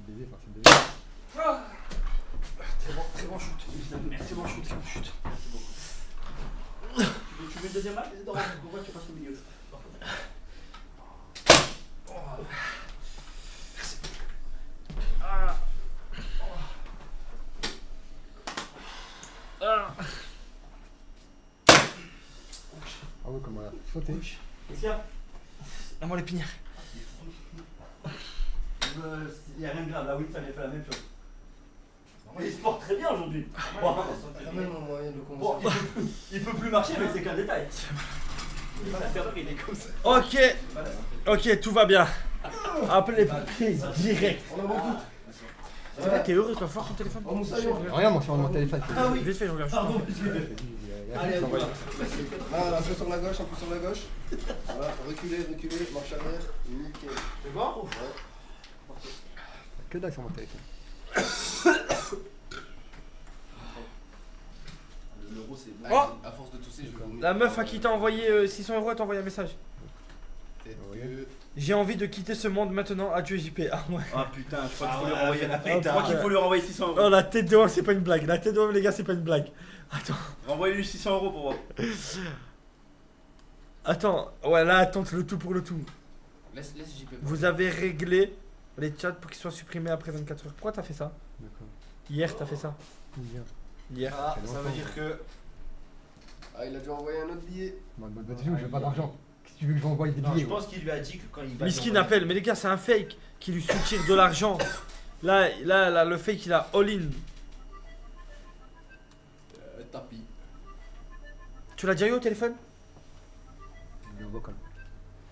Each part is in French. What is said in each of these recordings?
baiser, enfin c'est baiser. Très bon shoot. Très bon shoot, très bon shoot. Merci beaucoup. Tu veux le deuxième match? Pourquoi tu passes au milieu? Merci. Ah. Ah ouais, comment elle a sauté. Qu'est-ce qu'il y a? La moelle épinière. Il n'y a rien de grave, là oui, ça avait fait la même chose. Il se porte très bien aujourd'hui. Bon, il peut plus marcher, mais c'est qu'un détail. Il est comme ça. Ok, ok, tout va bien. Appelez les pompiers direct. On a beaucoup. C'est vrai, t'es heureux, toi, fort ton téléphone? Regarde, moi je suis sur mon téléphone. Ah oui. Vite fait, je regarde. Pardon, Allez, allez, Là, un peu sur la gauche, un peu sur la gauche. Voilà, reculez, reculez, marche arrière. Nickel. c'est bon? Ouais. Que dalle sur mon téléphone. L'euro, c'est bon. Oh À force de tousser, je vais vomir. La meuf à qui t'a envoyé 600 € t'a envoyé un message. Tête, Ouais. queue. J'ai envie de quitter ce monde maintenant, adieu JP. Ah ouais. Ah putain, je crois qu'il faut lui renvoyer. la Je crois qu'il faut lui renvoyer 600 Oh €. la tête de homme, c'est pas une blague. La tête de homme, les gars, c'est pas une blague. Attends. Renvoyez-lui 600 € pour voir. Attends, ouais, là, attends, le tout pour le tout. Laisse JP. Vous avez réglé les chats pour qu'ils soient supprimés après 24 heures. Pourquoi t'as fait ça? D'accord. Hier, t'as fait ça? Bien. Hier. Ah, ça veut dire que. Ah, il a dû envoyer un autre billet. Bah, j'ai pas d'argent. Qu'est-ce que tu veux que j'envoie des Non, billets? je pense qu'il lui a dit que quand il va. Miskin appelle, mais les gars, c'est un fake qui lui soutire de l'argent. Là, le fake, il a all-in. Tapis. Tu l'as déjà eu au téléphone? Il est en vocal.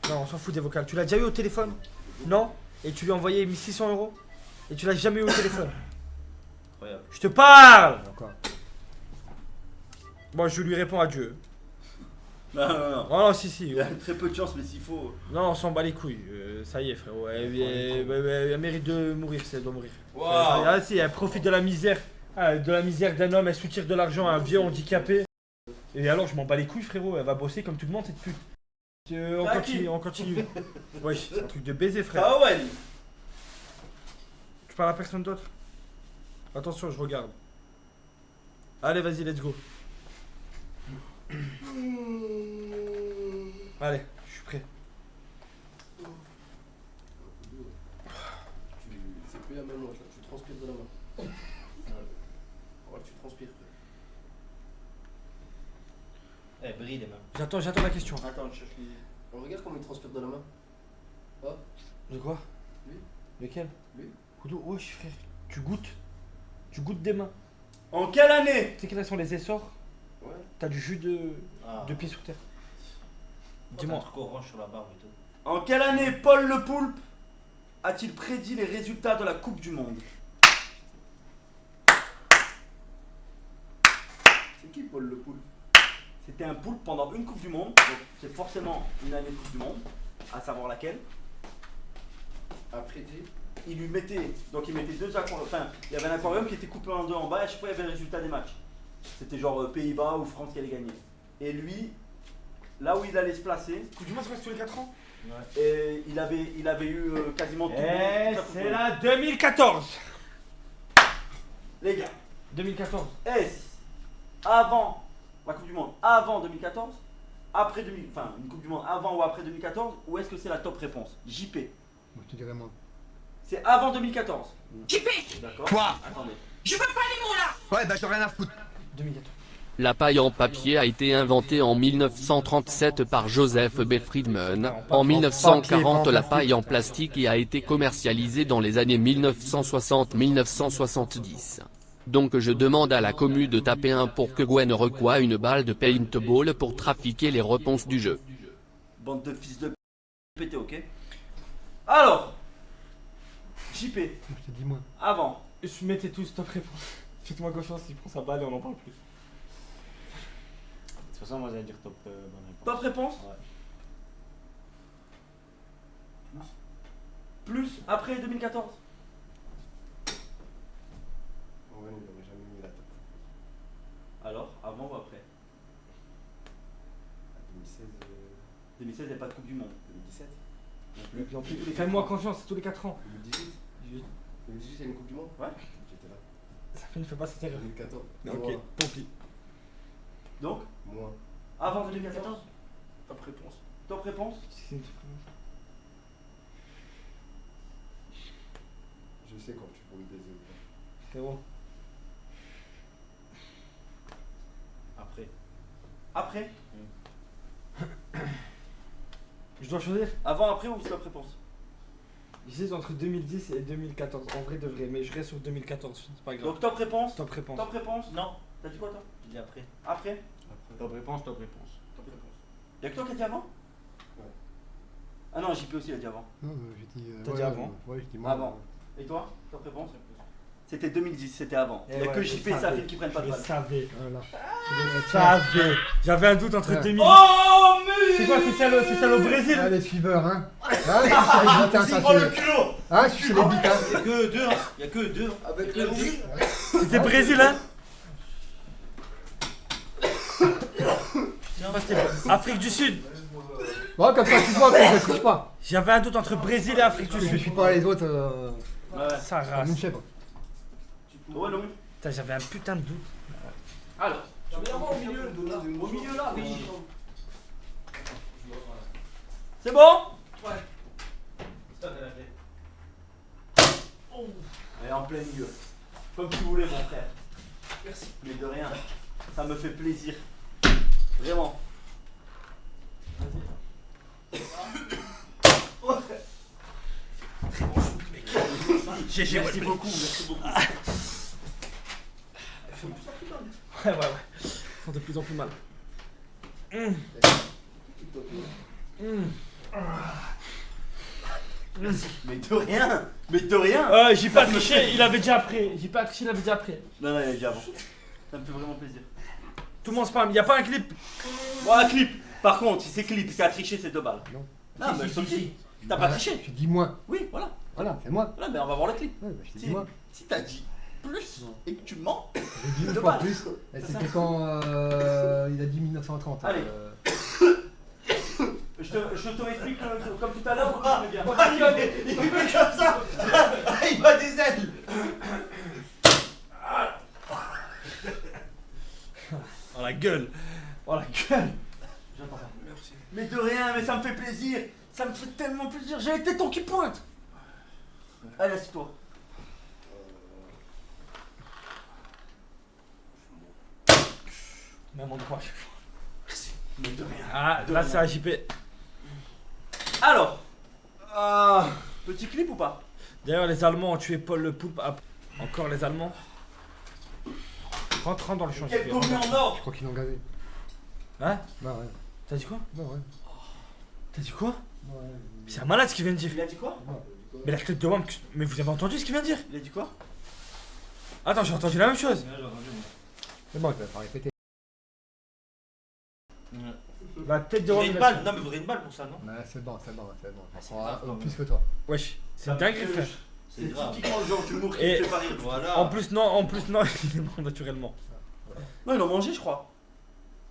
Non, on s'en fout des vocales. Tu l'as déjà eu au téléphone? Non? Et tu lui as envoyé 600 € et tu l'as jamais eu au téléphone? Incroyable. Je te parle! Encore. Bon, je lui réponds adieu. Non, non, non. Oh non, si. Il a très peu de chance, mais s'il faut. Non, on s'en bat les couilles. Ça y est, frérot. Elle mérite de mourir, si elle doit mourir. Waouh. Ah, si, elle profite de la misère. De la misère d'un homme, elle soutire de l'argent à un vieux handicapé. Et alors, je m'en bats les couilles, frérot. Elle va bosser comme tout le monde, cette pute. On Ah, continue, qui on continue. Wesh, c'est un truc de baiser, frère. Ah ouais. Tu parles à personne d'autre? Attention, je regarde. Allez, vas-y, let's go. Allez, je suis prêt. C'est plus la même manche là, tu transpires de la main. Ouais, tu transpires. Eh, brille les mains. J'attends la question. Attends, je cherche les. On regarde comment il transpire de la main. De quoi? Lui. Lequel? Lui. Couteau, wesh, frère. Tu goûtes? Tu goûtes des mains. En quelle année? Tu sais quels sont les essors? Ouais. T'as du jus de pied sur terre. Dis-moi. Un truc orange sur la barbe et tout. En quelle année Paul Le Poulpe a-t-il prédit les résultats de la Coupe du Monde? C'est qui Paul Le Poulpe? C'était un poulpe pendant une Coupe du Monde, donc c'est forcément une année de Coupe du Monde, à savoir laquelle. Après T. Il lui mettait, donc il mettait deux aquariums, enfin il y avait un aquarium qui était coupé en deux en bas et à chaque fois il y avait le résultat des matchs. C'était genre Pays-Bas ou France qui allait gagner. Et lui, là où il allait se placer, Coupe du monde, c'est tous les 4 ans? et il avait eu quasiment tout le monde. Toute C'est Coupe la 2014. du Monde. Les gars, 2014. est-ce avant la Coupe du Monde, avant 2014, après 2000, enfin une Coupe du Monde avant ou après 2014, ou est-ce que c'est la top réponse? JP. Moi je te dirais moi. C'est avant 2014. JP, D'accord. Quoi? Attendez. je veux pas les mots là. Ouais, bah j'ai rien à foutre. 2014. La paille en papier a été inventée en 1937 par Joseph B. Friedman. En 1940, la paille en plastique y a été commercialisée dans les années 1960-1970. Donc je demande à la commu de taper un pour que Gwen reçoive une balle de paintball pour trafiquer les réponses du jeu. Bande de fils de pété, ok. Alors, JP, Je te dis moi. avant. Mettez tous top réponse. Faites-moi confiance, il prend sa balle et on en parle plus. De toute façon, moi j'allais dire top bonne réponse. Top réponse. Ouais. Plus après 2014. Ouais, il aurait jamais mis la top. Alors, avant ou après? 2016. 2016, il n'y a pas de Coupe du Monde. 2017. Non plus. Fais-moi confiance, c'est tous les 4 ans. 2018. 2018, c'est une Coupe du Monde? Ouais. J'étais là. Ça fait ne fait pas cette erreur. 2014. Ok, tant pis. Donc, Moi. avant 2014. Top réponse. Top réponse. Je sais quand tu brûles des œufs. Frérot. Après. Après. Je dois choisir. Avant, après ou top réponse? J'hésite entre 2010 et 2014. En vrai de vrai, mais je reste sur 2014. C'est pas grave. Donc top réponse. Top réponse. Top réponse. Non. T'as dit quoi toi? Je dis après. Après. Top réponse, top réponse. Top réponse. Y'a que toi qui a dit avant? Ouais. Ah non, JP aussi a dit avant. Non, j'ai dit. T'as dit avant? Ouais, j'ai dit moi. Avant. Et toi? Top réponse? C'était 2010, c'était avant. Eh Y'a ouais, que je JP et savais. Safin qui prennent pas de Je le balle. savais. Voilà. Je savais. J'avais un doute entre Ouais. 2010. Oh mais C'est quoi, c'est celle au Brésil? Ah, les suiveurs, hein. Ah, c'est les butins, ça c'est. Ah, c'est les butins. Y'a que deux, hein. Y'a que deux. Avec le Hongrie. C'était Brésil, hein? Moi, c'était Afrique du Sud. Bon, comme ça, tu vois, je ne triche pas. J'avais un doute entre Brésil et Afrique du Je Sud. suis pas les autres. Ouais. Ça Comme race. une chèvre. Ouais non. Putain, j'avais un putain de doute. Alors. Tu veux l'avoir au milieu? Au milieu là, oui. C'est bon? Elle est en plein milieu. Comme tu voulais mon frère. Merci. Mais de rien. Ça me fait plaisir. Vraiment. GG, Merci beaucoup, merci beaucoup. Ouais, ouais, ouais. Ils font de plus en plus mal. Mais de rien. Mais de rien. J'ai pas triché, il avait déjà après. J'ai pas triché, il avait déjà après. Non, non, il a dit avant. Ça me fait vraiment plaisir. Tout le monde spam, y'a pas un clip. Bon, un clip. Par contre, si c'est clip, c'est à tricher, c'est 2 balles. Non. Non, mais je te le dis. T'as pas triché? Je dis moi. Oui, voilà. Voilà, c'est moi. Voilà, mais on va voir le clip. Ouais, bah, je te Si, dis moi. si t'as dit plus et que tu mens, J'ai dit une Deux fois balles. plus. Et C'est c'était ça. quand il a dit 1930. Allez. je te réexplique comme tout à l'heure. Il fait comme ça. Il bat des ailes. Oh la gueule. Oh la gueule. J'entends pas. Merci. Mais de rien, mais ça me fait plaisir. Ça me fait tellement plaisir. J'ai été ton qui pointe. Allez, assieds-toi. Même endroit. Mais de rien. Ah, là c'est un JP. Alors, petit clip ou pas? D'ailleurs, les Allemands ont tué Paul Le Poulpe. Ah, encore les Allemands. Rentre dans le champ. Quel JP, commis rentre. en or. Je crois qu'ils l'ont gavé. Hein? Bah ouais. T'as dit quoi? Bah ouais. T'as dit quoi? Ouais. C'est un malade ce qu'il vient de dire. Il a dit quoi? Mais la tête de Wam. Mais vous avez entendu ce qu'il vient de dire? Il a dit quoi? Attends, j'ai entendu la même chose. C'est bon, il va pas répéter. La tête de Vous Wam. voudrez une balle? Non, mais vous voudrez une balle pour ça, non? Ouais, c'est bon, c'est bon, c'est bon. c'est grave, quand Plus même. que toi. Wesh, c'est dingue, frère. C'est typiquement le genre d'humour qui Et- me fait pas rire. Voilà. En plus, non, il est mort naturellement. Non, ils l'ont mangé, je crois.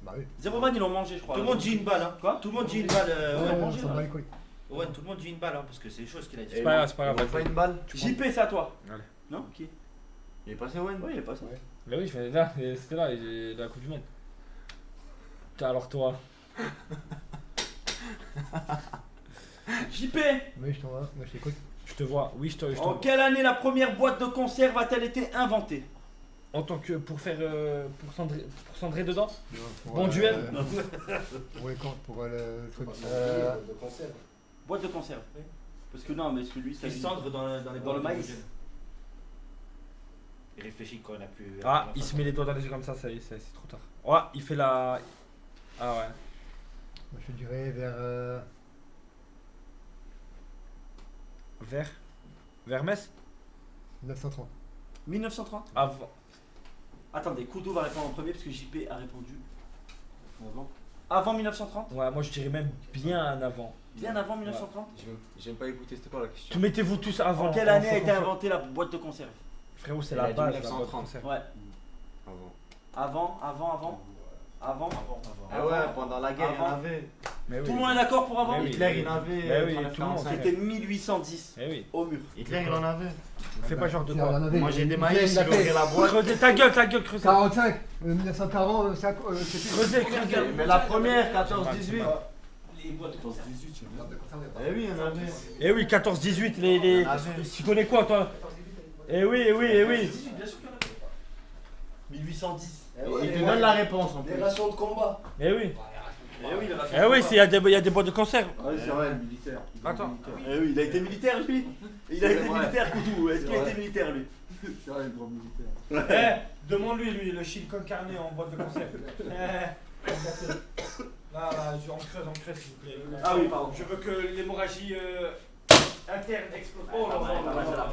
Bah oui. Zéro man, ils l'ont mangé, je crois. Tout le monde dit une balle, hein. Quoi? Tout le monde dit une balle. Ouais, Ouais, manger, on s'en là. bat les couilles. Ouais, tout le monde dit une balle, hein, parce que c'est des choses qu'il a dit. C'est pas grave, c'est pas grave. vas-y. une balle? JP, c'est à toi. Allez. Non? Qui? Il est passé Owen? Oui, il est pas ça. Ouais. Bah oui, là, c'était là, la Coupe du Monde. Putain, alors toi. JP, Oui, je t'en vois. Moi, je t'écoute. Je te vois, oui, je te en vois. quelle année la première boîte de conserve a-t-elle été inventée? En tant que pour faire pour cendrer dedans. Pour, Bon duel. Pour les camps, pour le truc. De conserve. Boîte de conserve. Parce que non, mais parce que lui, ça. Il cendre dans les Dans le boîtes maïs. de- Il réfléchit quand on a plus. Ah, il se met les doigts dans les yeux comme ça y est, c'est trop tard. Oh, il fait la. Ah ouais. Moi, je dirais vers. Vers Metz. 930. 1930. Avant. Attendez, Kudo va répondre en premier parce que JP a répondu. Avant 1930? Ouais, moi je dirais même bien avant. Bien avant 1930? J'aime pas écouter, c'était quoi la question? Tout mettez-vous tous avant. En quelle année a Faut été qu'on soit- inventée la boîte de conserve? Frérot, c'est Il a la dit base. 1930. la boîte de conserve. Ouais. Avant. Avant. Avant. Ah ouais, pendant la guerre, il y en Avant. avait. Mais oui. Tout le monde est d'accord pour avant? Mais oui. Hitler, il en avait. Mais oui, 39, tout le monde. 45. C'était 1810 Eh oui. au mur. Hitler, il en avait. Fais pas genre de Il y en quoi. avait. Moi, j'ai des Il maïs, a il fait ouvrait la boîte. Creusez ta gueule, creusez. 45, 1940, c'était. Creusez. Mais la première, 14-18. Les boîtes 18. Eh oui, il y en avait. Eh oui, 14-18, les... Tu connais quoi, toi? Eh oui, eh oui, eh oui. 1810. Il te donne la réponse en plus. Les rations de combat. Eh oui. Eh oui, Eh oui, il y a des boîtes de conserve. Ouais, c'est vrai, le militaire. Attends. Eh oui, il a été militaire lui. Il a été militaire, Koudou. Est-ce qu'il a été militaire lui? C'est vrai, le grand militaire. Eh, demande-lui, lui, le chili con carne en boîte de conserve. Là, on creuse, s'il vous plaît. Ah oui, pardon. Je veux que l'hémorragie interne explose. Oh là là.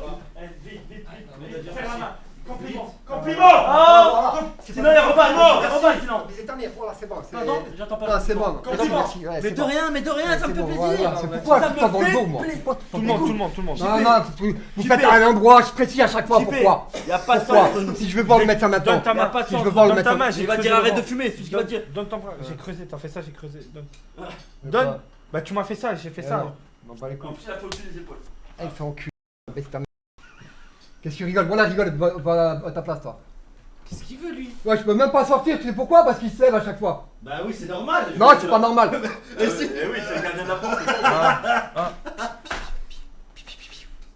Vite, vite, vite. Serre la main. Compliment. Oh, sinon il rebat, sinon. Mais c'est terminé, voilà, c'est bon. Pardon, j'entends pas. Ah, c'est bon. Compliment. Merci, ouais, Mais c'est de bon. rien, ça me fait Voilà, plaisir. c'est pourquoi Ça tout me le temps dans le fait dos, moi. plaisir. Pourquoi Tout le monde. Non, non, vous faites à un endroit précis à chaque fois, pourquoi? Y a pas de Pourquoi? sens. Si je veux pas le mettre ça maintenant. Donne ta main. pas de Si je sens. veux pas le Donne mettre ta main, ça. Il va dire arrête de fumer, c'est tout ce qu'il va dire. Donne ton bras. J'ai creusé, t'as fait ça, j'ai creusé. Donne. Bah tu m'as fait ça, j'ai fait ça. Non, pas les couilles. En plus, il a fait au-dessus des épaules. Ah, il fait en cul. Qu'est-ce que tu rigoles? Voilà, rigole, va à ta place, toi. Qu'est-ce qu'il veut lui? Ouais, je peux même pas sortir, tu sais pourquoi? Parce qu'il se lève à chaque fois. Bah oui, c'est normal. Non, c'est pas normal. Eh oui, c'est le gardien de la porte.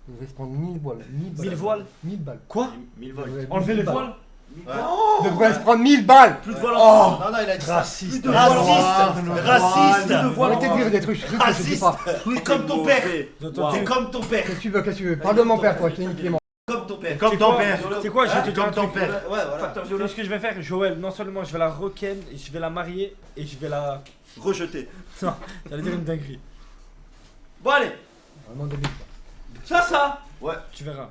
Je vais se prendre 1000 voiles. 1000 voiles. 1000 balles. Quoi? 1000 volts. Enlever les voiles? Je devrais se prendre 1000 balles. Plus de voiles Oh. en Non, non, il a dit ça. Raciste. Raciste. Arrêtez de dire des trucs, je sais que je sais pas. T'es comme ton père. T'es comme ton père. Qu'est-ce que tu veux? Qu'est-ce que tu veux? Parle de mon père, toi, je t'ai niqué mon. Comme ton père. Comme ton père. C'est quoi? Je vais te dire un Comme ton truc. père. Ouais, voilà. Facteur Tu sais violent. ce que je vais faire, Joël? Non seulement je vais la requenne, et je vais la marier et je vais la. Rejeté. Non, j'allais dire une dinguerie. Bon, allez. Vraiment débile. Ça. Tu verras.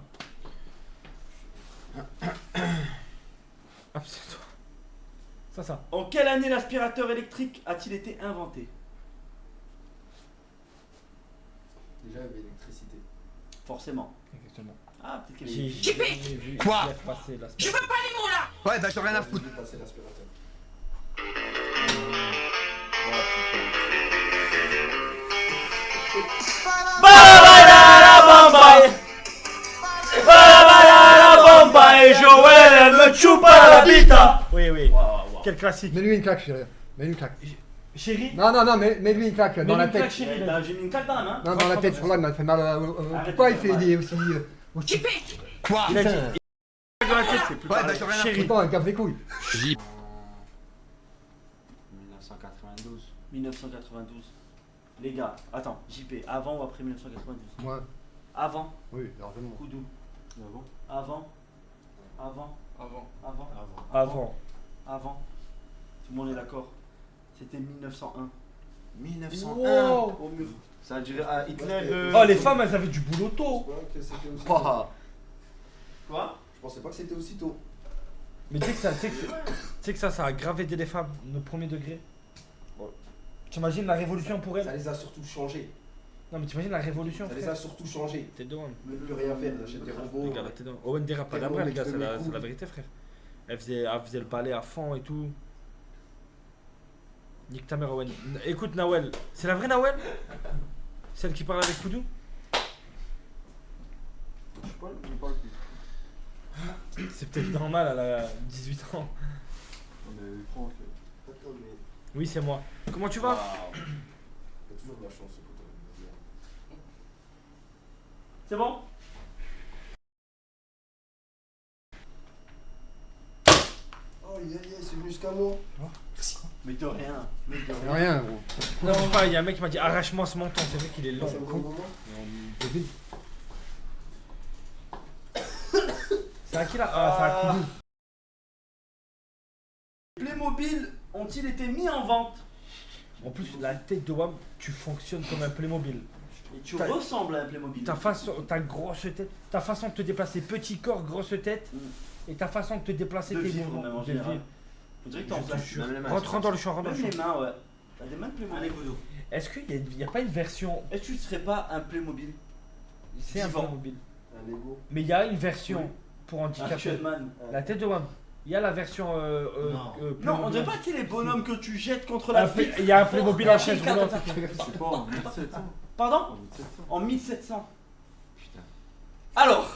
Ah, c'est toi. Ça. En quelle année l'aspirateur électrique a-t-il été inventé? Déjà, il y avait l'électricité. Forcément. Exactement. Ah, peut-être qu'il J'ai est. jamais vu Quoi hier passer la Je veux pas les mots là. Ouais, bah j'ai rien à foutre. J'ai passé l'aspirateur. Et Joël, elle me choupe à la bita. Oui. Quel classique. Mets-lui une claque, chérie. Mets-lui une claque. Chérie? Non, mets-lui une claque dans la tête. Chérie, J'ai mis une claque dans la main. Non, dans la tête, sur moi, il m'a fait mal. Pourquoi il fait des aussi. Tu piques. Quoi? Il a dit. Dans la tête, c'est plus pareil. Chérie. Putain, casse les couilles. J. 1992. 1992. Les gars, attends, JP, avant ou après 1992? Moi. Avant, Oui, largement. Koudou. Avant. Avant. Tout le monde est d'accord. C'était 1901. 1901. Au mur. Ça a duré à Hitler. Oh, les femmes, elles avaient du boulot tôt. Je pensais pas que c'était aussi Quoi tôt. Quoi? Je pensais pas que c'était aussi tôt. Mais tu sais que ça a grave aidé les femmes, le premier degré. T'imagines la révolution pour Ça elles? les a surtout changés. Non, mais t'imagines la révolution? Ça les a surtout changés. T'es de même. Ils ne peuvent plus rien faire, ils achètent des robots. Les gars, là, t'es dans. Owen dérape pas Tellement la les gars, mec, c'est de la, mes c'est la couilles. vérité, frère. Elle faisait le balai à fond et tout. Nique ta mère, Owen. Écoute, Nawel, c'est la vraie Nawel? Celle qui parle avec Koudou? C'est peut-être normal, elle a 18 ans. Attends, mais Oui, c'est moi. Comment tu vas? il y a toujours de la chance, ce poteau. C'est bon? Oh, c'est venu jusqu'à moi. Mais de rien. Rien, gros. Non, je sais pas, il y a un mec qui m'a dit arrache-moi ce menton, c'est vrai qu'il est long. C'est un bon moment. Débile. C'est à qui là? Ah, c'est à Koudou. Playmobil ont-ils été mis en vente? En plus, la tête de Wam, tu fonctionnes comme un Playmobil. Et tu T'as- ressembles à un Playmobil. Ta grosse tête, ta façon de te déplacer, petit corps, grosse tête, et ta façon de te déplacer, De tes vivre, mouvements. même en de général. vivre. On dirait que t'es en flash. Rentrons dans le champ, rentre dans Même le les champ. mains, ouais. T'as des mains de Playmobil. Est-ce qu'il n'y a pas une version. Est-ce que tu serais pas un Playmobil? C'est un Vivant. Playmobil. Un Lego. Mais il y a une version pour handicapés. Action Man. La tête de Wam. Il y a la version. Non, on dirait pas qu'il est les bonhommes que tu jettes contre la vitre. Il y a un Playmobil en chaise roulante. C'est pas en 1700. Pardon? En 1700. En 1700. Putain. Alors,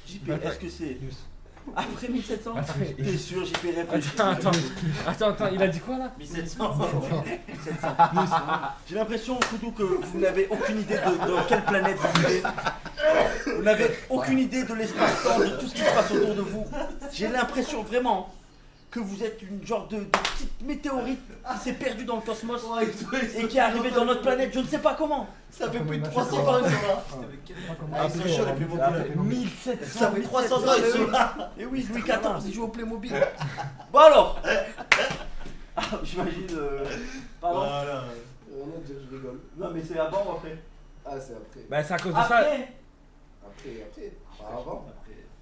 JP, Attends. est-ce que c'est News. après 1700? Attends, T'es sûr, JP réfléchit. Attends, il a dit quoi là? 1700. J'ai l'impression, Koudou, que vous n'avez aucune idée de quelle planète vous vivez. Vous n'avez aucune idée de l'espace-temps, de tout ce qui se passe autour de vous. J'ai l'impression vraiment que vous êtes une genre de petite météorite qui s'est perdue dans le cosmos et qui est arrivée dans notre planète, je ne sais pas comment. Ça fait Comment plus de il 300 marche, ans ils sont là. Ah, Ils sont chauds les Playmobil. 1700. Ça fait 300 ans ils sont là. Et oui, Louis XIV, il joue au Playmobil. Bon alors ah, j'imagine... Pardon. Voilà. Non, je rigole. Non mais c'est avant ou après? Ah, c'est après. Bah, c'est à cause de ça. Après. Après. Pas avant.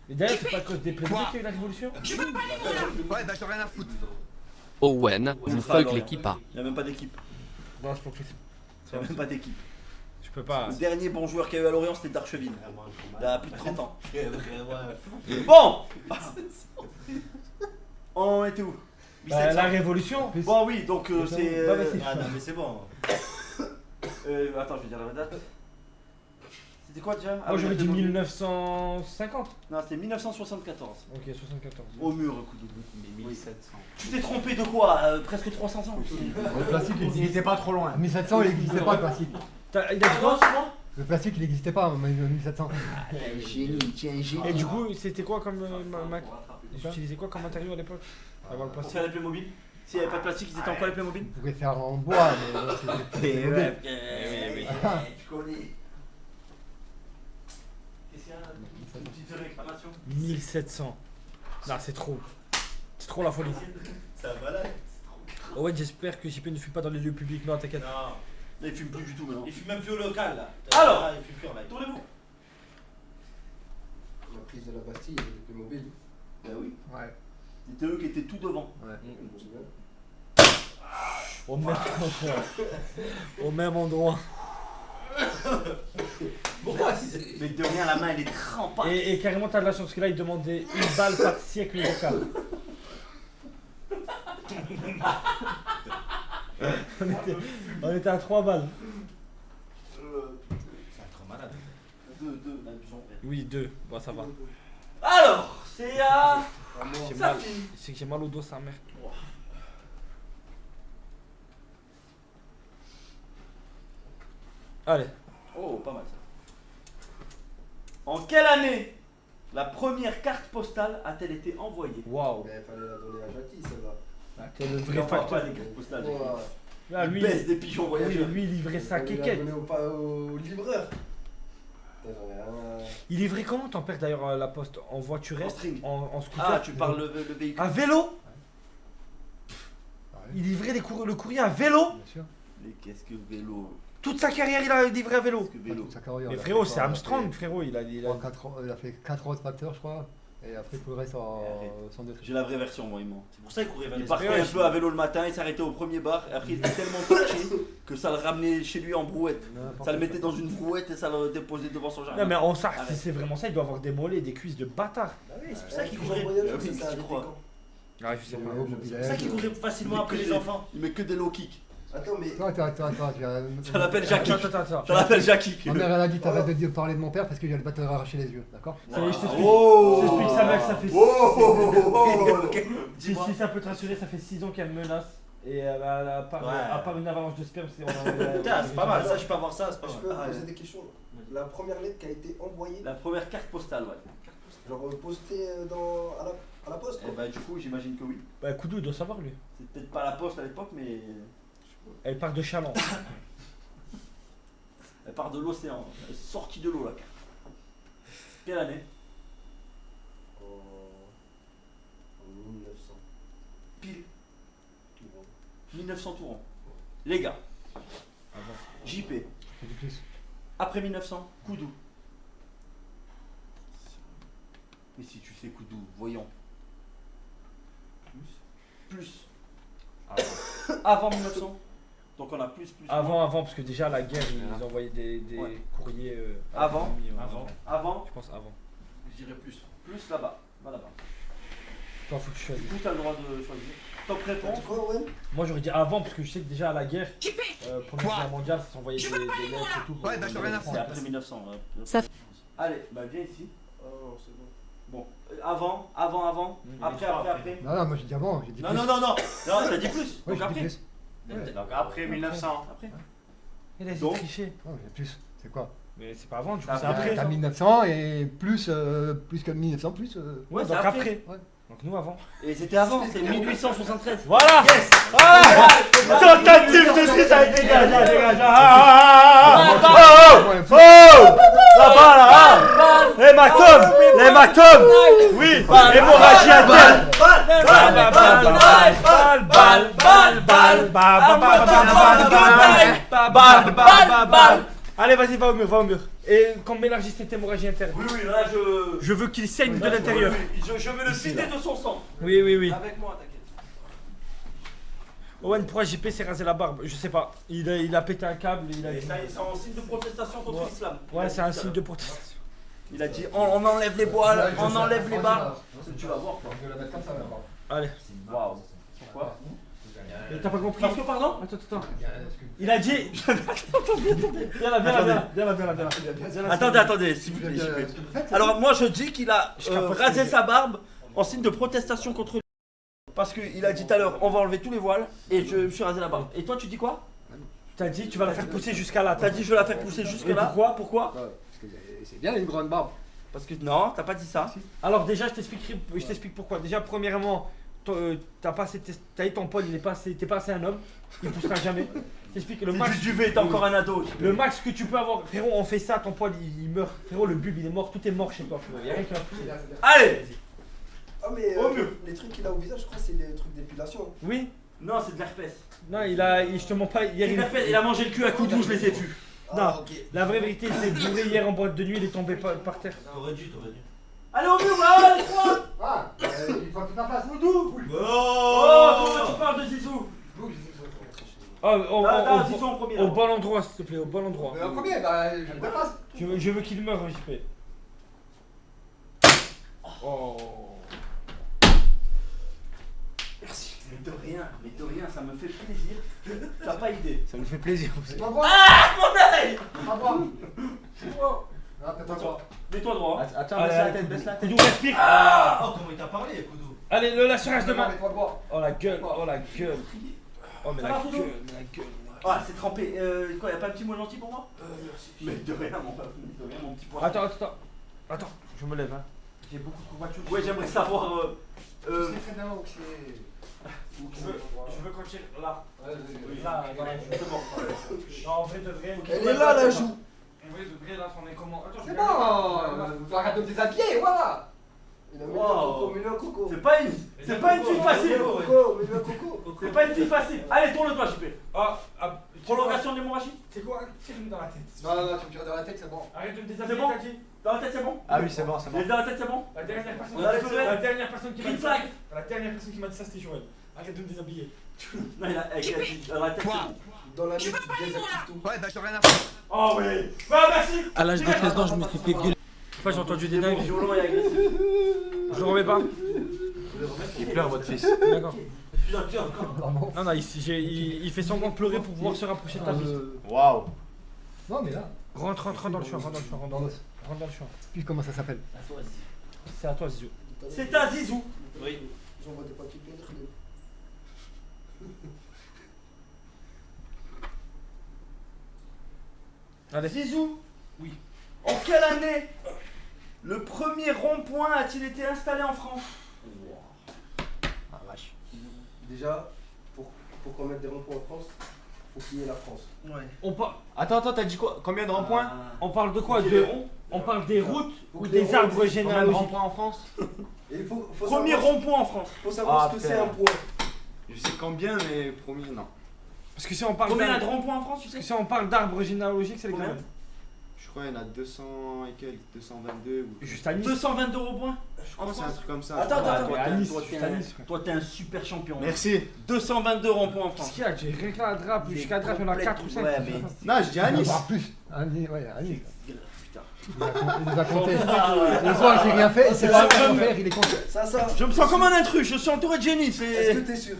Mais d'ailleurs, c'est pas à cause des Playmobil qu'il y a eu la révolution? Je veux pas les mots là. Ouais, bah t'as rien à foutre. Owen, vous fuck l'équipe A. Il n'y a même pas d'équipe. Non, je pense que Il n'y a même pas d'équipe. je peux pas. Le dernier bon joueur qu'il y a eu à Lorient, c'était Darcheville. Il y a plus de 30 ans. Ouais, ouais. Bon On était où? Bah, la révolution. Bon oui, donc c'est... Bah, vas-y. Ah non, mais c'est bon. attends, je vais dire la date. C'était quoi déjà? Moi j'aurais dit 1950. Non, c'était 1974. Ok, 74. Au mur, Koudou. Mais 1700. Tu t'es trompé de quoi? Presque 300 ans. Le plastique, il Il existait. était pas trop loin. 1700, il n'existait pas le plastique. Il a dit Pardon, quoi? c'est moi? Le plastique, il n'existait pas en 1700. Et du coup, c'était quoi comme. Ils utilisaient quoi comme matériau à l'époque? Avant le Pour plastique. faire les Playmobil. S'il n'y avait pas de plastique, ils étaient en quoi les Playmobil? Vous pouvez faire en bois, mais c'était mauvais. Je connais. Qu'est-ce qu'il y a? Une petite réclamation. 1700. Non, c'est trop. C'est trop la folie. Ça va là. Oh ouais, j'espère que JP ne fuit pas dans les lieux publics. Non, t'inquiète. Non. Là, il fume plus du tout maintenant. Il fume même plus au local là. Alors. Ah, il fume plus en live. Tournez-vous. La prise de la Bastille, le Playmobil. Ben oui. Ouais. C'était eux qui étaient tout devant. Je me souviens. Au même endroit. Au même endroit. Pourquoi? Mais de rien, la main elle est trempante. Et carrément, t'as de la chance parce que là, il demandait une balle par siècle local. on était à 3 balles. C'est un trop malade. Deux, abusons. Oui, 2. Bon, ça va. Alors, c'est à... J'ai Ça mal. finit. C'est que j'ai mal au dos, sa mère. Allez. Oh, pas mal ça. En quelle année la première carte postale a-t-elle été envoyée? Waouh. Mais il fallait la donner à Jackie, celle-là. T'es le Il vrai n'envoie facteur. pas des cartes postales. Ouah. Là, Il lui, baisse des pigeons oui, voyageurs. lui, il livrait sa Il fallait la quéquette. donner au livreur. Putain, j'en ai rien à- Il livrait comment ton père d'ailleurs la poste? En voiturette? En string. En scooter? Ah, tu parles le véhicule. À vélo? Ah ouais, Il livrait le courrier à vélo? bien sûr. Mais qu'est-ce que vélo? Toute sa carrière, il a livré à vélo. Qu'est-ce que vélo? Toute sa carrière, Mais il a frérot, fait c'est quoi, Armstrong, frérot. Il a. Il a fait 4 autres facteurs, je crois. Et après, tout le reste sans détruire. J'ai la vraie version, moi, il ment. C'est pour ça qu'il courait vers Il les partait espèces. un peu à vélo le matin, il s'arrêtait au premier bar, et après il était tellement touché que ça le ramenait chez lui en brouette. Ça le mettait dans une brouette et ça le déposait devant son jardin. Non, mais en ça, Arrête. si c'est vraiment ça, il doit avoir des mollets et des cuisses de bâtard. Bah oui, c'est pour ça qu'il Toujours courait. voyageur, oui, c'est ça, j'y arrêté crois. quand? Ah, je sais pas. C'est pour ça qu'il courait facilement après les enfants. Il met que des low kicks. Attends, mais. Attends. Ça l'appelle Jackie. Attends. Ça l'appelle Jackie. Ma mère, elle a dit t'arrêtes de dire parler de mon père parce que j'allais pas te arracher les yeux, d'accord? Ça y est, je t'explique. Oh. Je t'explique sa mère, ça fait. Oh. Si ça peut te rassurer, ça fait 6 ans qu'elle me menace. Et à part une avalanche de sperme, c'est. Putain, c'est pas mal, ça je peux avoir ça, c'est pas Je mal. peux Ah, poser ouais. des questions. La première lettre qui a été envoyée, La première carte postale, ouais. genre postée à la poste. Et bah, du coup, j'imagine que oui. Bah, Koudou, il doit savoir lui. C'est peut-être pas la poste à l'époque, mais Elle part de Chaland. elle part de l'océan. Elle est sortie de l'eau, la carte. Quelle année? En 1900. Pile. Tout bon. 1900 tourons. Les gars, JP, Je dis plus. après 1900, Koudou. Mais si tu sais Koudou, voyons. Plus. Avant 1900. Donc on a plus. Avant, parce que déjà la guerre, ils envoyaient des Ouais. courriers. à Avant. l'ennemi, Avant. Avant, Je pense avant. Je dirais plus. plus là-bas. Va là-bas. Attends, faut que je choisisse. Du coup, t'as le droit de choisir. Top T'as réponse. dit quoi, Owen? Moi j'aurais dit avant parce que je sais que déjà à la guerre, JP. Première guerre mondiale, ça s'envoyait des lettres et tout. Ouais, d'accord, rien à C'est après 1900. Ça Allez, bah viens ici. Ah non, c'est bon. Bon, avant. Après. Non, non, moi j'ai dit avant, j'ai dit Non, plus. non, t'as dit plus. Ouais, Donc j'ai dit après. plus. Donc après 1900. Après. Il a Donc triché. Non, j'ai plus. C'est quoi? Mais c'est pas avant, du coup C'est c'est après. après. T'as 1900 et plus que 1900, plus. Ouais, c'est donc après. après. Ouais. Donc nous avant. Et c'était avant, c'est 1873. Voilà. Yes. Voilà. Tentative de suicide, dégage, dégage. Là-bas, là. L'hématome. Oui. Hémorragie interne. Allez, vas-y, va au mur, va au mur. Et qu'on m'élargisse cette hémorragie interne. Oui, là Je veux qu'il saigne de l'intérieur. Je veux le citer de son sang. Oui, oui, oui. Avec moi, t'inquiète. Owen, pourquoi JP s'est rasé la barbe? Je sais pas. Il a pété un câble. Il a Et dit... ça, c'est en signe de protestation contre Ouais. l'islam. Ouais, c'est un signe de protestation. Il a dit on enlève les bois, Ouais, je on sais. enlève les Ouais, barbes. c'est Tu vas voir quoi. Je vais la mettre comme ça là-bas. Allez. Waouh. Pourquoi Mais t'as pas compris? Parce que pardon Attends. Il a dit. Viens là. Attendez, s'il vous plaît. Alors moi je dis qu'il a rasé sa barbe en signe de protestation contre lui. Parce qu'il a dit tout à l'heure on va enlever tous les voiles et je me suis rasé la barbe. Et toi tu dis quoi? T'as dit tu vas la faire pousser jusqu'à là. T'as dit je vais la faire pousser jusque Et là. pourquoi Pourquoi? Parce que c'est bien une grande barbe. Parce que non, t'as pas dit ça. Alors déjà je t'explique pourquoi. Déjà premièrement, t'as eu ton poil, t'es pas assez un homme. Il poussera jamais. T'expliques le max. Du duvet, t'es encore un ado. Le max que tu peux avoir, frérot, on fait ça, ton poil il meurt. Frérot, le bulbe il est mort, tout est mort chez toi, frérot. Y'a rien qui va pousser. Allez. Ah, mais Au mur. les trucs qu'il a au visage, je crois que c'est des trucs d'épilation. Oui. Non, c'est de l'herpès. Non, je te mens pas. Hier, Il a mangé le cul à coups de je les ai vus. Non. Ah, ok. La vraie vérité, il s'est bourré hier en boîte de nuit, il est tombé par terre. T'aurais dû. Allez au mur là, les trois. Ah, il faut tout en place. Oh, comment tu parles de Zizou? Zizou en premier. Au bon endroit, s'il te plaît, au bon endroit. En premier, bah, je me dépasse. Je veux qu'il meure, JP. Oh. Merci. Mais de rien, ça me fait plaisir. T'as pas idée. Ça nous fait plaisir. Fais-toi voir. Ah, mon œil. Fais-toi voir. Non, fais-toi voir. Mets-toi droit. Attends, baisse la tête. Koudou, respire. Oh, comment il t'a parlé, Koudou? Allez, le lâcherage de main. Fais-toi voir. Oh la gueule, oh la gueule. Oh mais Ça la va, Koudou gueule. Ah, c'est trempé. Quoi, y'a pas un petit mot gentil pour moi? Merci. Mais de rien, mon petit poisson. Attends, je me lève. Hein. J'ai beaucoup de courbatures. Ouais, j'aimerais savoir. Tu sais très bien où c'est. Je veux quand tu es là. Oui, Là, justement. Non, en vrai de vrai. Elle est là, la joue. En vrai de vrai, là, on est comment? Attends, c'est bon. Arrête de me déshabiller, voilà. Il a mis un coco, mets-le un coco. C'est pas une fille facile. Coco, mets-le un coco. C'est pas une fille facile. Allez, tourne-toi, JP. Ah, Prolongation de l'hémorragie. c'est quoi? Tire-moi dans la tête. Non, non, tu me tires dans la tête, c'est bon. Arrête de me C'est déshabiller, bon t'as dit. Dans la tête, c'est bon? Ah oui, c'est bon. Dans la tête, c'est bon? La dernière personne, On a les feux verts. la dernière personne qui m'a Green dit flag. ça. La dernière personne qui m'a dit ça, c'était Joël. Arrête de me déshabiller. Non, il a dit dans la tête, c'est bon. Dans la nuit, tu désactives tout. Ouais, bah, je rien à faire. Oh oui. Bah merci. À l'âge de 13 ans, je me suis fait violer. Enfin, j'ai entendu des C'est bon, dingues. violent et agressif. Je le remets pas. Il pleure, votre fils. D'accord. Putain, tiens, encore. Non, il fait semblant de pleurer pour pouvoir se rapprocher de ta vie. Waouh. Non, mais là, Rentre dans le champ, rentre dans l'os. dans le champ. Puis comment ça s'appelle? C'est à toi, Zizou. C'est un Zizou. Oui. J'envoie des papiers bien traînés. Allez. Zizou. Oui. En quelle année le premier rond-point a-t-il été installé en France? Ah, vache. Déjà, pour qu'on mette des ronds-points en France, faut qu'il y ait la France. Ouais. Attends, t'as dit quoi? Combien de ronds-points? On parle de quoi? Qu'il y ait des ronds. On parle des routes Faut ou que les des ronds arbres existent. généalogiques? en France? Et il faut Premier savoir, rond-point en France. faut savoir Ah, ce que c'est putain. un point. Je sais combien, mais premier, non. Parce que si on parle Combien il y a de d'arbres, ronds-points en France, tu sais? si on parle d'arbres généalogiques, c'est les Combien? combien? Je crois qu'il y en a 200 et quelques, 222 ou... Juste à Nice. 222 ronds-points. Je crois que c'est un truc comme ça. Attends, je crois. attends, ouais, à Nice, toi, juste à Nice, quoi. toi, t'es un super champion. Merci. 222 ronds-points en Qu'est-ce France. qu'il y a? J'ai rien que la drape, jusqu'à la drape, il y en a 4 ou 5. Ouais, mais. Non, je dis à Nice. Voire plus. Ouais, à Nice. Putain. Il nous a compté. Le soir, il s'est rien fait, il sait pas quoi faire, il est content. Ça. Je me sens comme un intrus, je suis entouré de génie, Est-ce c'est. que t'es sûr?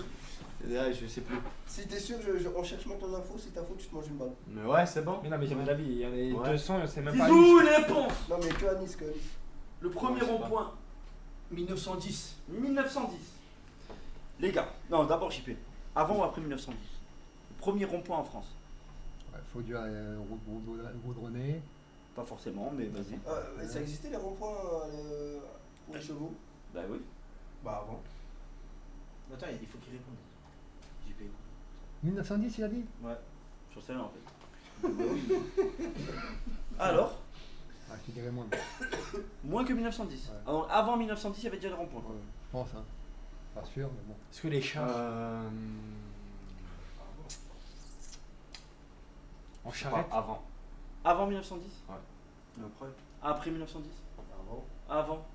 Je sais plus. Si t'es sûr, on cherche maintenant l'info. Si t'as faux, tu te manges une balle. Mais ouais, c'est bon. Mais non, mais j'ai mon avis, il y en a Ouais. 200, c'est même pas Zizou, une réponse. Non, mais que à Nice, que à Nice. Le premier rond-point. 1910. 1910. Les gars, non, d'abord JP. Avant ou après 1910? Le premier rond-point en France. Ouais, faut dire goudronné. Pas forcément, mais vas-y. Mais ça existait les ronds-points pour les chevaux? Bah oui. Bah avant. Attends, il faut qu'il réponde. JP. 1910, il a dit? Ouais. J'en sais rien en fait. Alors, Ah, je te dirais moins. moins que 1910. Ouais. Alors, avant 1910, il y avait déjà le rond-point. Ouais, je pense, hein. Pas sûr, mais bon. Est-ce que les chars en charrette Avant. Avant 1910? Ouais. Et après? Après 1910? Avant. Avant?